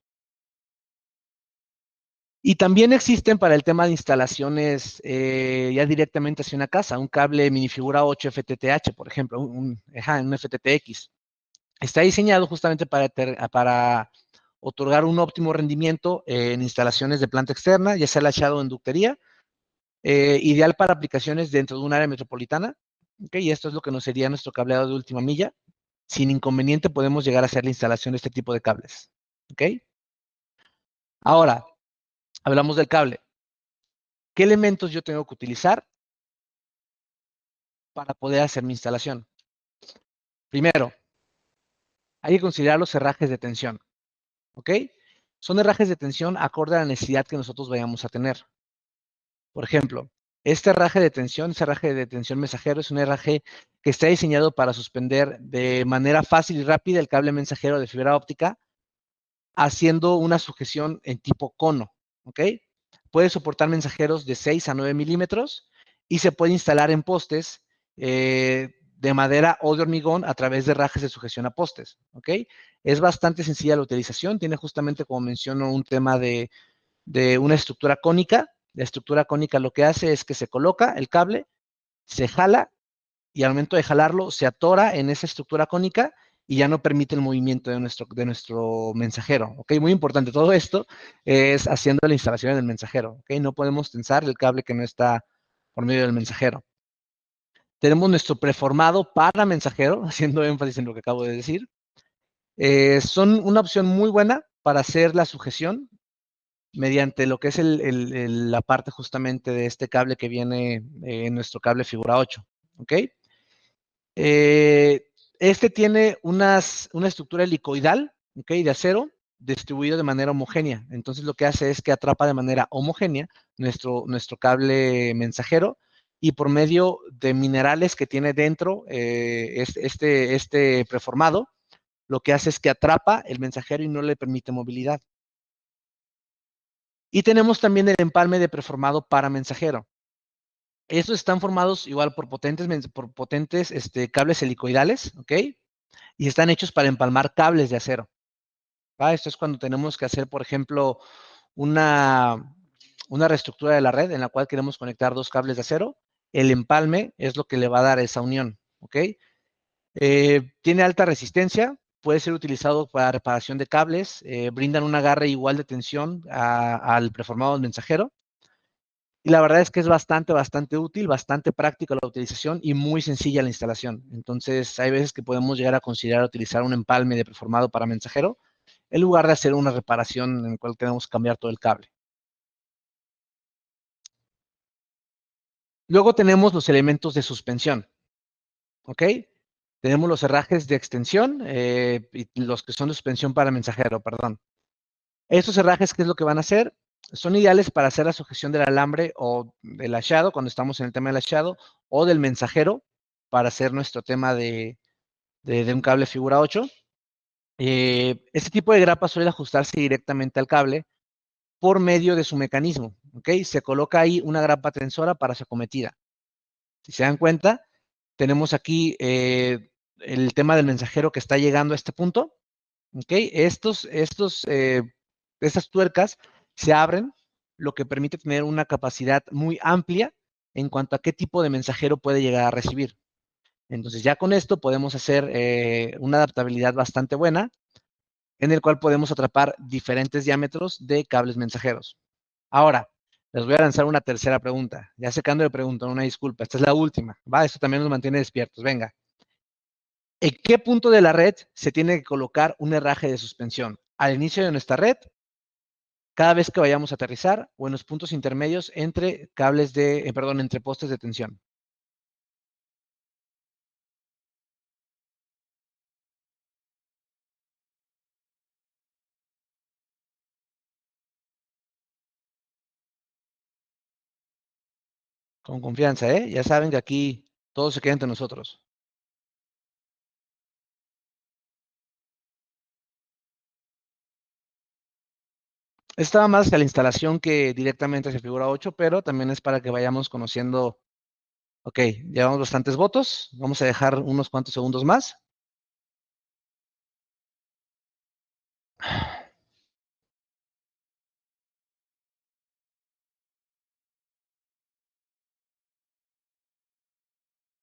Y también existen para el tema de instalaciones ya directamente hacia una casa, un cable minifigura 8 FTTH, por ejemplo, un FTTX. Está diseñado justamente para otorgar un óptimo rendimiento en instalaciones de planta externa, ya sea lachado o en ductería, ideal para aplicaciones dentro de un área metropolitana, ¿okay? Y esto es lo que nos sería nuestro cableado de última milla. Sin inconveniente podemos llegar a hacer la instalación de este tipo de cables, ¿ok? Ahora, hablamos del cable. ¿Qué elementos yo tengo que utilizar para poder hacer mi instalación? Primero, hay que considerar los herrajes de tensión, ¿ok? Son herrajes de tensión acorde a la necesidad que nosotros vayamos a tener. Por ejemplo, este herraje de tensión mensajero, es un herraje que está diseñado para suspender de manera fácil y rápida el cable mensajero de fibra óptica, haciendo una sujeción en tipo cono, ¿ok? Puede soportar mensajeros de 6 a 9 milímetros y se puede instalar en postes de madera o de hormigón a través de rajes de sujeción a postes, ¿ok? Es bastante sencilla la utilización, tiene justamente, como menciono, un tema de una estructura cónica. La estructura cónica lo que hace es que se coloca el cable, se jala, y al momento de jalarlo se atora en esa estructura cónica y ya no permite el movimiento de nuestro mensajero, ¿ok? Muy importante, todo esto es haciendo la instalación del mensajero, ¿ok? No podemos tensar el cable que no está por medio del mensajero. Tenemos nuestro preformado para mensajero, haciendo énfasis en lo que acabo de decir. Son una opción muy buena para hacer la sujeción mediante lo que es la parte justamente de este cable que viene en nuestro cable figura 8, ¿ok? Este tiene una estructura helicoidal, ¿ok? De acero, distribuido de manera homogénea. Entonces lo que hace es que atrapa de manera homogénea nuestro cable mensajero, y por medio de minerales que tiene dentro este preformado, lo que hace es que atrapa el mensajero y no le permite movilidad. Y tenemos también el empalme de preformado para mensajero. Estos están formados igual por potentes cables helicoidales, ¿ok? Y están hechos para empalmar cables de acero. ¿Va? Esto es cuando tenemos que hacer, por ejemplo, una reestructura de la red en la cual queremos conectar dos cables de acero. El empalme es lo que le va a dar esa unión, ¿ok? Tiene alta resistencia, puede ser utilizado para reparación de cables, brindan un agarre igual de tensión al preformado mensajero. Y la verdad es que es bastante útil, bastante práctica la utilización y muy sencilla la instalación. Entonces, hay veces que podemos llegar a considerar utilizar un empalme de preformado para mensajero en lugar de hacer una reparación en la cual tenemos que cambiar todo el cable. Luego tenemos los elementos de suspensión, ¿ok? Tenemos los herrajes de extensión y los que son de suspensión para mensajero, perdón. Estos herrajes, ¿qué es lo que van a hacer? Son ideales para hacer la sujeción del alambre o del hachado, cuando estamos en el tema del hachado, o del mensajero, para hacer nuestro tema de un cable figura 8. Este tipo de grapa suele ajustarse directamente al cable por medio de su mecanismo, ¿ok? Se coloca ahí una grapa tensora para su acometida. Si se dan cuenta, tenemos aquí el tema del mensajero que está llegando a este punto, ¿ok? Estas tuercas se abren, lo que permite tener una capacidad muy amplia en cuanto a qué tipo de mensajero puede llegar a recibir. Entonces ya con esto podemos hacer una adaptabilidad bastante buena, en el cual podemos atrapar diferentes diámetros de cables mensajeros. Ahora, les voy a lanzar una tercera pregunta. Ya sé que ando de pregunta, una disculpa. Esta es la última, ¿va? Esto también nos mantiene despiertos. Venga. ¿En qué punto de la red se tiene que colocar un herraje de suspensión? ¿Al inicio de nuestra red, cada vez que vayamos a aterrizar, o en los puntos intermedios entre entre postes de tensión? Con confianza, ¿eh? Ya saben que aquí todo se queda entre nosotros. Estaba más hacia la instalación que directamente hacia figura 8, pero también es para que vayamos conociendo. Ok, llevamos bastantes votos. Vamos a dejar unos cuantos segundos más.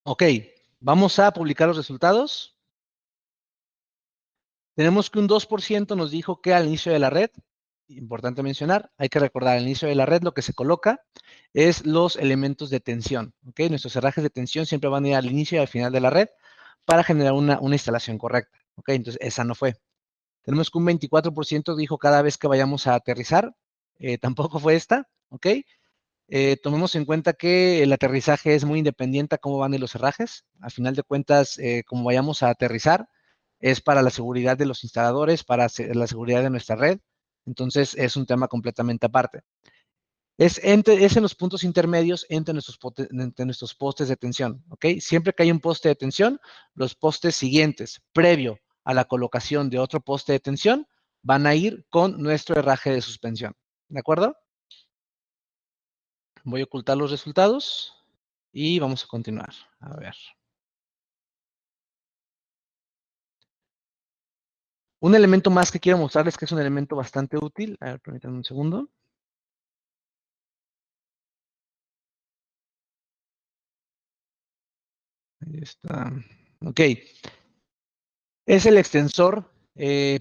Ok, vamos a publicar los resultados. Tenemos que un 2% nos dijo que al inicio de la red, importante mencionar, hay que recordar, al inicio de la red lo que se coloca es los elementos de tensión. ¿Ok? Nuestros herrajes de tensión siempre van a ir al inicio y al final de la red para generar una instalación correcta. ¿Ok? Entonces, esa no fue. Tenemos que un 24% dijo cada vez que vayamos a aterrizar. Tampoco fue esta. ¿Ok? Tomemos en cuenta que el aterrizaje es muy independiente a cómo van los herrajes. A final de cuentas, como vayamos a aterrizar, es para la seguridad de los instaladores, para la seguridad de nuestra red. Entonces, es un tema completamente aparte. Es en los puntos intermedios entre nuestros postes de tensión, ¿ok? Siempre que hay un poste de tensión, los postes siguientes, previo a la colocación de otro poste de tensión, van a ir con nuestro herraje de suspensión, ¿de acuerdo? Voy a ocultar los resultados. Y vamos a continuar. A ver. Un elemento más que quiero mostrarles que es un elemento bastante útil. A ver, permítanme un segundo. Ahí está. Ok. Es el extensor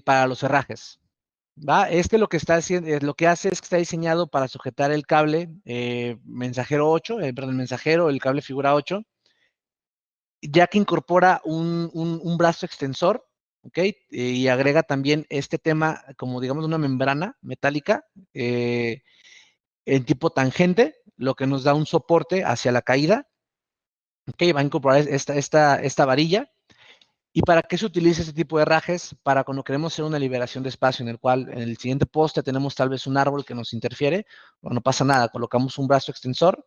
para los herrajes. ¿Va? Lo que está haciendo, lo que hace es que está diseñado para sujetar el cable mensajero 8, perdón, el mensajero, el cable figura 8, ya que incorpora un brazo extensor, ¿ok? Y agrega también este tema como digamos una membrana metálica en tipo tangente, lo que nos da un soporte hacia la caída, ¿ok? Va a incorporar esta varilla. ¿Y para qué se utiliza este tipo de herrajes? Para cuando queremos hacer una liberación de espacio en el cual en el siguiente poste tenemos tal vez un árbol que nos interfiere, o no pasa nada, colocamos un brazo extensor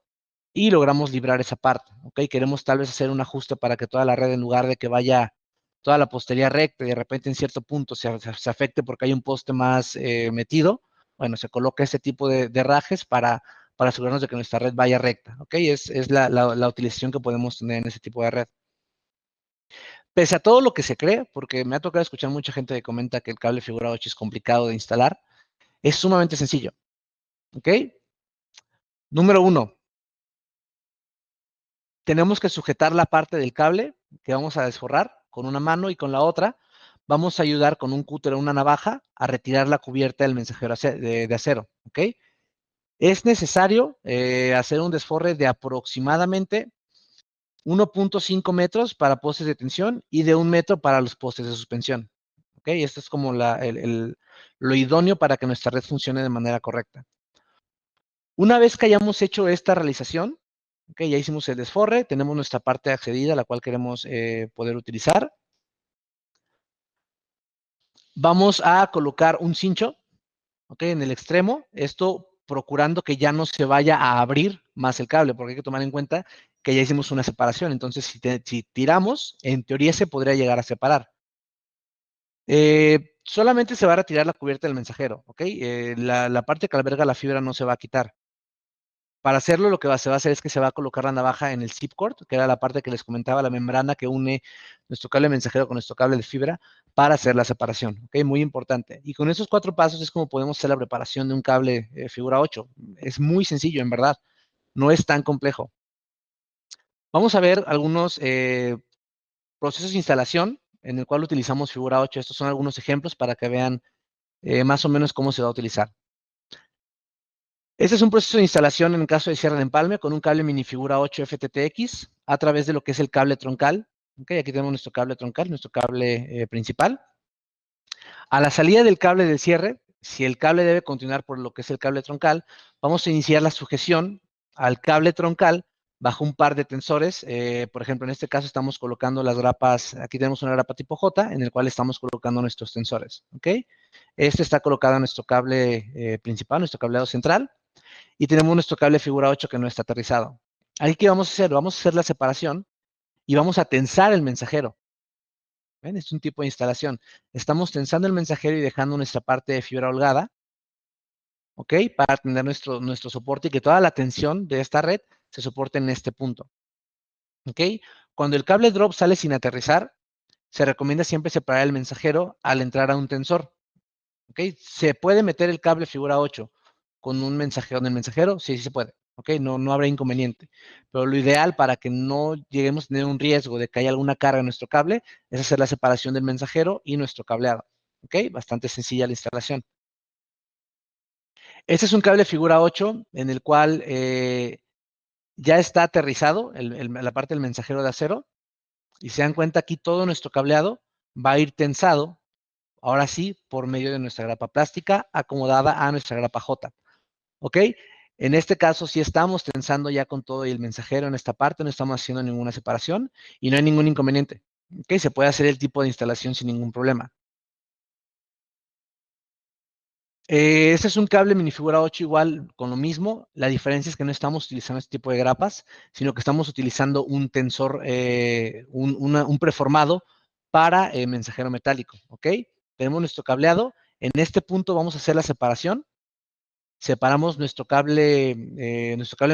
y logramos librar esa parte, ¿ok? Queremos tal vez hacer un ajuste para que toda la red, en lugar de que vaya toda la postería recta y de repente en cierto punto se afecte porque hay un poste más metido, bueno, se coloca este tipo de herrajes para asegurarnos de que nuestra red vaya recta, ¿ok? Es la utilización que podemos tener en ese tipo de red. Pese a todo lo que se cree, porque me ha tocado escuchar mucha gente que comenta que el cable figura 8 es complicado de instalar, es sumamente sencillo, ¿ok? Número 1, tenemos que sujetar la parte del cable que vamos a desforrar con una mano y con la otra vamos a ayudar con un cúter o una navaja a retirar la cubierta del mensajero de acero, ¿ok? Es necesario hacer un desforre de aproximadamente 1.5 metros para postes de tensión y de 1 metro para los postes de suspensión. ¿Ok? Esto es como lo idóneo para que nuestra red funcione de manera correcta. Una vez que hayamos hecho esta realización, ¿ok? Ya hicimos el desforre, tenemos nuestra parte accedida, la cual queremos poder utilizar. Vamos a colocar un cincho, ¿ok? En el extremo, esto procurando que ya no se vaya a abrir más el cable, porque hay que tomar en cuenta que ya hicimos una separación. Entonces, si tiramos, en teoría se podría llegar a separar. Solamente se va a retirar la cubierta del mensajero, ¿ok? La parte que alberga la fibra no se va a quitar. Para hacerlo, lo que se va a hacer es que se va a colocar la navaja en el zip cord, que era la parte que les comentaba, la membrana que une nuestro cable mensajero con nuestro cable de fibra para hacer la separación, ¿ok? Muy importante. Y con esos 4 pasos es como podemos hacer la preparación de un cable figura 8. Es muy sencillo, en verdad. No es tan complejo. Vamos a ver algunos procesos de instalación en el cual utilizamos figura 8. Estos son algunos ejemplos para que vean más o menos cómo se va a utilizar. Este es un proceso de instalación en el caso de cierre de empalme con un cable minifigura 8 FTTX a través de lo que es el cable troncal. Okay, aquí tenemos nuestro cable troncal, nuestro cable principal. A la salida del cable del cierre, si el cable debe continuar por lo que es el cable troncal, vamos a iniciar la sujeción al cable troncal bajo un par de tensores. Por ejemplo, en este caso estamos colocando las grapas, aquí tenemos una grapa tipo J, en el cual estamos colocando nuestros tensores. ¿Okay? Este está colocado en nuestro cable principal, nuestro cableado central. Y tenemos nuestro cable figura 8 que no está aterrizado. Ahí, ¿qué vamos a hacer? Vamos a hacer la separación y vamos a tensar el mensajero. ¿Ven? Es un tipo de instalación. Estamos tensando el mensajero y dejando nuestra parte de fibra holgada, ¿ok? Para tener nuestro soporte y que toda la tensión de esta red se soporte en este punto, ¿ok? Cuando el cable drop sale sin aterrizar, se recomienda siempre separar el mensajero al entrar a un tensor, ¿ok? ¿Se puede meter el cable figura 8 con un mensajero en el mensajero? Sí, sí se puede, ¿ok? No habrá inconveniente. Pero lo ideal para que no lleguemos a tener un riesgo de que haya alguna carga en nuestro cable es hacer la separación del mensajero y nuestro cableado, ¿ok? Bastante sencilla la instalación. Este es un cable figura 8 en el cual ya está aterrizado la parte del mensajero de acero y se dan cuenta aquí todo nuestro cableado va a ir tensado, ahora sí, por medio de nuestra grapa plástica acomodada a nuestra grapa J. ¿Ok? En este caso sí estamos tensando ya con todo y el mensajero en esta parte, no estamos haciendo ninguna separación y no hay ningún inconveniente. ¿Ok? Se puede hacer el tipo de instalación sin ningún problema. Este es un cable minifigura 8 igual con lo mismo. La diferencia es que no estamos utilizando este tipo de grapas, sino que estamos utilizando un tensor, un preformado para mensajero metálico. ¿Ok? Tenemos nuestro cableado. En este punto vamos a hacer la separación. Separamos nuestro cable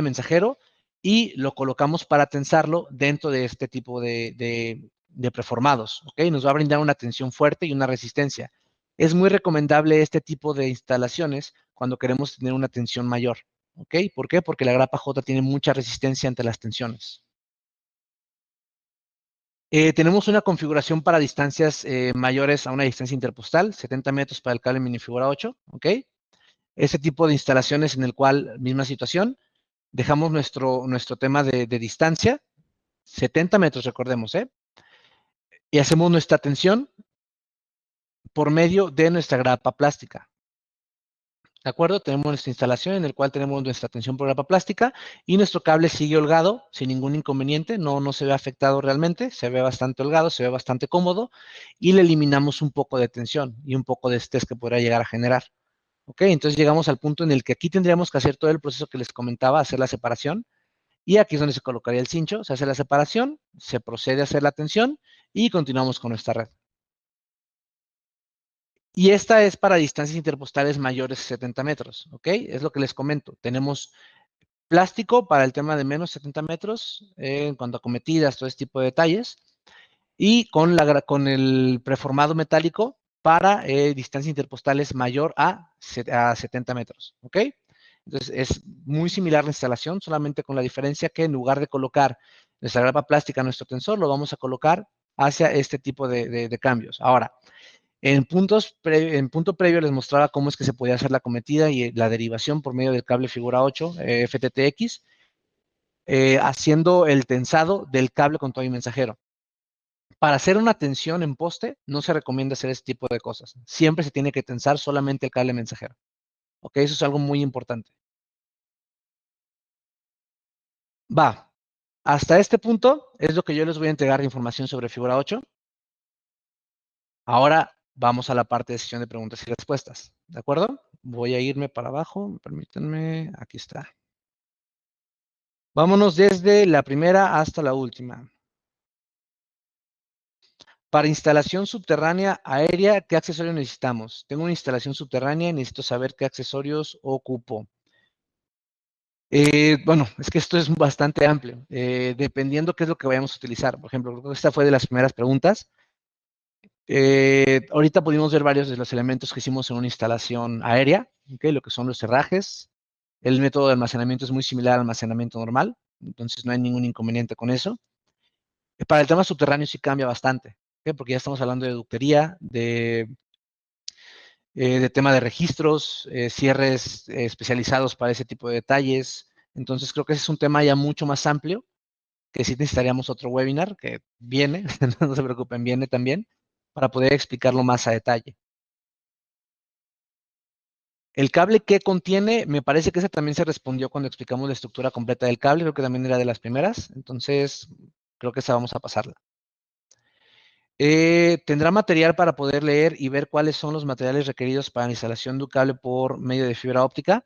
mensajero y lo colocamos para tensarlo dentro de este tipo de preformados, ¿ok? Nos va a brindar una tensión fuerte y una resistencia. Es muy recomendable este tipo de instalaciones cuando queremos tener una tensión mayor, ¿ok? ¿Por qué? Porque la grapa J tiene mucha resistencia ante las tensiones. Tenemos una configuración para distancias mayores a una distancia interpostal, 70 metros para el cable minifigura 8, ¿ok? Ese tipo de instalaciones en el cual, misma situación, dejamos nuestro tema de distancia, 70 metros, recordemos, ¿eh? Y hacemos nuestra tensión por medio de nuestra grapa plástica. ¿De acuerdo? Tenemos nuestra instalación en el cual tenemos nuestra tensión por grapa plástica y nuestro cable sigue holgado sin ningún inconveniente, no se ve afectado realmente, se ve bastante holgado, se ve bastante cómodo y le eliminamos un poco de tensión y un poco de estrés que podría llegar a generar. ¿Ok? Entonces llegamos al punto en el que aquí tendríamos que hacer todo el proceso que les comentaba, hacer la separación y aquí es donde se colocaría el cincho, se hace la separación, se procede a hacer la tensión y continuamos con nuestra red. Y esta es para distancias interpostales mayores de 70 metros, ¿ok? Es lo que les comento. Tenemos plástico para el tema de menos 70 metros, en cuanto a cometidas, todo este tipo de detalles, y con el preformado metálico para distancias interpostales mayor a 70 metros, ¿ok? Entonces es muy similar la instalación, solamente con la diferencia que en lugar de colocar nuestra grapa plástica en nuestro tensor, lo vamos a colocar hacia este tipo de cambios. Ahora, en punto previo les mostraba cómo es que se podía hacer la cometida y la derivación por medio del cable figura 8 FTTX, haciendo el tensado del cable con todo y mensajero. Para hacer una tensión en poste, no se recomienda hacer ese tipo de cosas. Siempre se tiene que tensar solamente el cable mensajero. ¿Ok? Eso es algo muy importante. Va. Hasta este punto es lo que yo les voy a entregar de información sobre figura 8. Ahora vamos a la parte de sesión de preguntas y respuestas. ¿De acuerdo? Voy a irme para abajo. Permítanme. Aquí está. Vámonos desde la primera hasta la última. Para instalación subterránea aérea, ¿qué accesorios necesitamos? Tengo una instalación subterránea y necesito saber qué accesorios ocupo. Bueno, es que esto es bastante amplio, dependiendo qué es lo que vayamos a utilizar. Por ejemplo, creo que esta fue de las primeras preguntas. Ahorita pudimos ver varios de los elementos que hicimos en una instalación aérea, ¿okay? Lo que son los herrajes. El método de almacenamiento es muy similar al almacenamiento normal, entonces no hay ningún inconveniente con eso. Para el tema subterráneo sí cambia bastante, ¿okay? Porque ya estamos hablando de ductería, de tema de registros, cierres especializados para ese tipo de detalles. Entonces creo que ese es un tema ya mucho más amplio, que sí necesitaríamos otro webinar, que viene, no se preocupen, viene también, para poder explicarlo más a detalle. El cable que contiene, me parece que ese también se respondió cuando explicamos la estructura completa del cable, creo que también era de las primeras, entonces creo que esa vamos a pasarla. Tendrá material para poder leer y ver cuáles son los materiales requeridos para la instalación de un cable por medio de fibra óptica.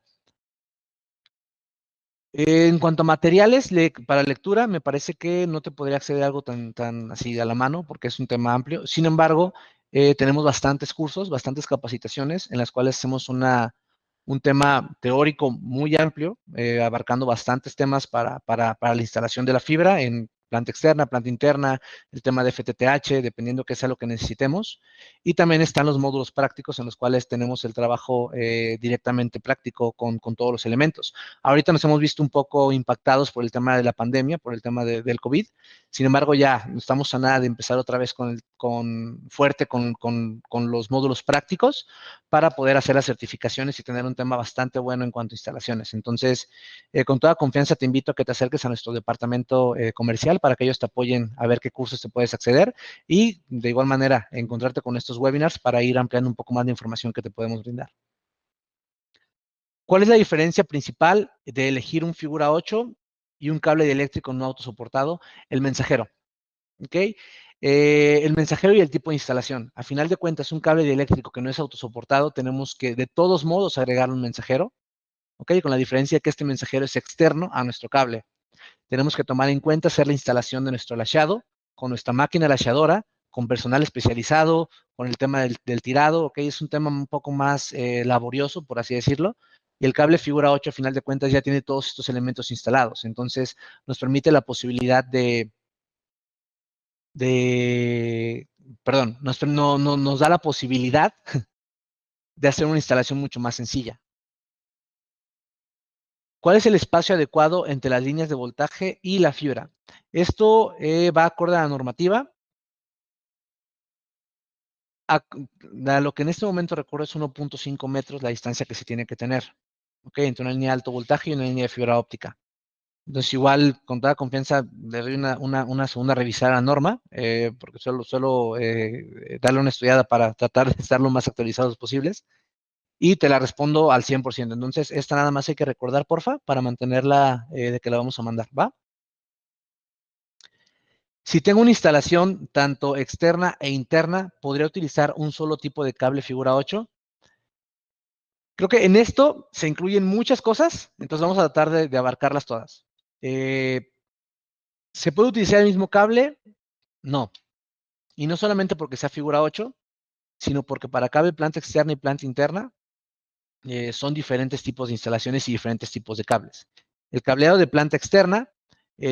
En cuanto a materiales para lectura, me parece que no te podría acceder a algo tan así a la mano porque es un tema amplio. Sin embargo, tenemos bastantes cursos, bastantes capacitaciones en las cuales hacemos un tema teórico muy amplio, abarcando bastantes temas para la instalación de la fibra en planta externa, planta interna, el tema de FTTH, dependiendo qué sea lo que necesitemos. Y también están los módulos prácticos en los cuales tenemos el trabajo directamente práctico con todos los elementos. Ahorita nos hemos visto un poco impactados por el tema de la pandemia, por el tema del COVID. Sin embargo, ya estamos a nada de empezar otra vez fuerte con los módulos prácticos para poder hacer las certificaciones y tener un tema bastante bueno en cuanto a instalaciones. Entonces, con toda confianza te invito a que te acerques a nuestro departamento comercial para que ellos te apoyen a ver qué cursos te puedes acceder y de igual manera encontrarte con estos webinars para ir ampliando un poco más de información que te podemos brindar. ¿Cuál es la diferencia principal de elegir un figura 8 y un cable eléctrico no autosoportado? El mensajero, ¿ok? El mensajero y el tipo de instalación. A final de cuentas, un cable eléctrico que no es autosoportado, tenemos que de todos modos agregar un mensajero, ¿ok? Con la diferencia que este mensajero es externo a nuestro cable. Tenemos que tomar en cuenta hacer la instalación de nuestro lachado con nuestra máquina lachadora, con personal especializado, con el tema del tirado, ¿ok? Es un tema un poco más laborioso, por así decirlo, Y el cable figura 8, a final de cuentas, ya tiene todos estos elementos instalados. Entonces, nos permite la posibilidad perdón, nos da la posibilidad de hacer una instalación mucho más sencilla. ¿Cuál es el espacio adecuado entre las líneas de voltaje y la fibra? Esto va acorde a la normativa. A lo que en este momento recuerdo es 1.5 metros la distancia que se tiene que tener, ¿ok? Entre una línea de alto voltaje y una línea de fibra óptica. Entonces, igual, con toda confianza, le doy una segunda revisada a la norma, porque suelo darle una estudiada para tratar de estar lo más actualizados posibles, y te la respondo al 100%. Entonces, esta nada más hay que recordar, porfa, para mantenerla de que la vamos a mandar, ¿va? Si tengo una instalación tanto externa e interna, ¿podría utilizar un solo tipo de cable figura 8? Creo que en esto se incluyen muchas cosas, entonces vamos a tratar de abarcarlas todas. ¿Se puede utilizar el mismo cable? No. Y no solamente porque sea figura 8, sino porque para cable planta externa y planta interna son diferentes tipos de instalaciones y diferentes tipos de cables. El cableado de planta externa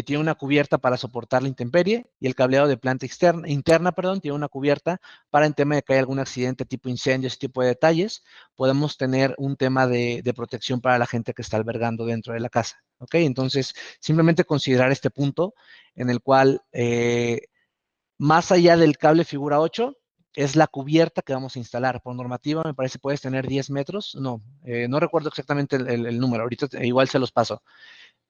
tiene una cubierta para soportar la intemperie y el cableado de planta interna, tiene una cubierta para en tema de que haya algún accidente tipo incendio, ese tipo de detalles, podemos tener un tema de protección para la gente que está albergando dentro de la casa. ¿Ok? Entonces, simplemente considerar este punto en el cual, más allá del cable figura 8, es la cubierta que vamos a instalar. Por normativa, me parece, puedes tener 10 metros. No, no recuerdo exactamente el número. Ahorita igual se los paso.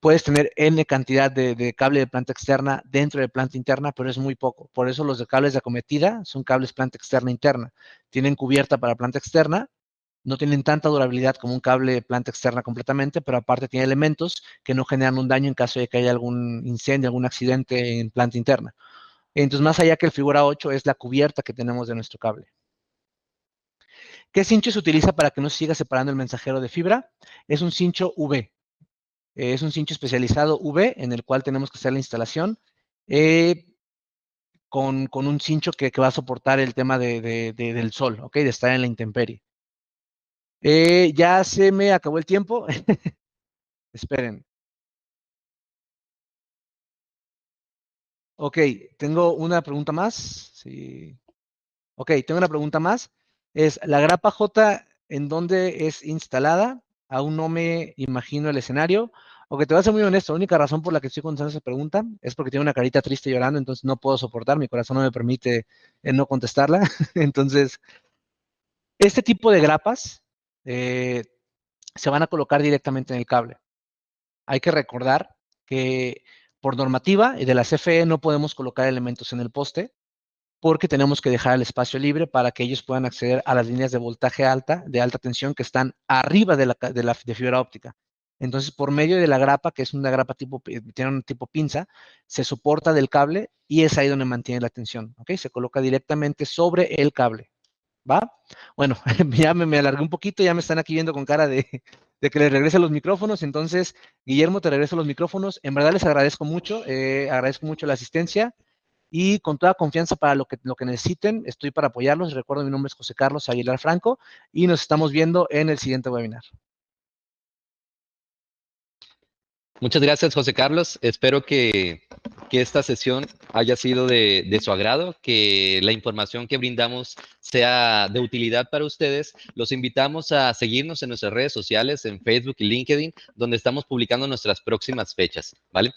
Puedes tener N cantidad de cable de planta externa dentro de planta interna, pero es muy poco. Por eso los de cables de acometida son cables planta externa interna. Tienen cubierta para planta externa, no tienen tanta durabilidad como un cable de planta externa completamente, pero aparte tiene elementos que no generan un daño en caso de que haya algún incendio, algún accidente en planta interna. Entonces, más allá que el figura 8 es la cubierta que tenemos de nuestro cable. ¿Qué cincho se utiliza para que no se siga separando el mensajero de fibra? Es un cincho V. Es un cincho especializado V en el cual tenemos que hacer la instalación con un cincho que va a soportar el tema del sol, ¿ok? De estar en la intemperie. Ya se me acabó el tiempo. Esperen. Ok, tengo una pregunta más. Sí. Ok, tengo una pregunta más. Es, ¿la grapa J en dónde es instalada? Aún no me imagino el escenario. Ok, te voy a ser muy honesto. La única razón por la que estoy contestando esa pregunta es porque tiene una carita triste llorando, entonces no puedo soportar. Mi corazón no me permite no contestarla. Entonces, este tipo de grapas se van a colocar directamente en el cable. Hay que recordar que por normativa y de la CFE no podemos colocar elementos en el poste, porque tenemos que dejar el espacio libre para que ellos puedan acceder a las líneas de voltaje alta, de alta tensión, que están arriba de fibra óptica. Entonces, por medio de la grapa, que es una grapa tiene un tipo pinza, se soporta del cable y es ahí donde mantiene la tensión, ¿ok? Se coloca directamente sobre el cable, ¿va? Bueno, ya me alargué un poquito, ya me están aquí viendo con cara de que les regrese los micrófonos. Entonces, Guillermo, te regreso los micrófonos. En verdad les agradezco mucho la asistencia. Y con toda confianza para lo que necesiten, estoy para apoyarlos. Recuerdo, mi nombre es José Carlos Aguilar Franco y nos estamos viendo en el siguiente webinar. Muchas gracias, José Carlos. Espero que esta sesión haya sido de su agrado, que la información que brindamos sea de utilidad para ustedes. Los invitamos a seguirnos en nuestras redes sociales, en Facebook y LinkedIn, donde estamos publicando nuestras próximas fechas, ¿vale?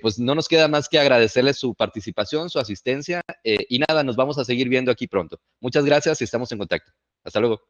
Pues no nos queda más que agradecerles su participación, su asistencia, y nada, nos vamos a seguir viendo aquí pronto. Muchas gracias y estamos en contacto. Hasta luego.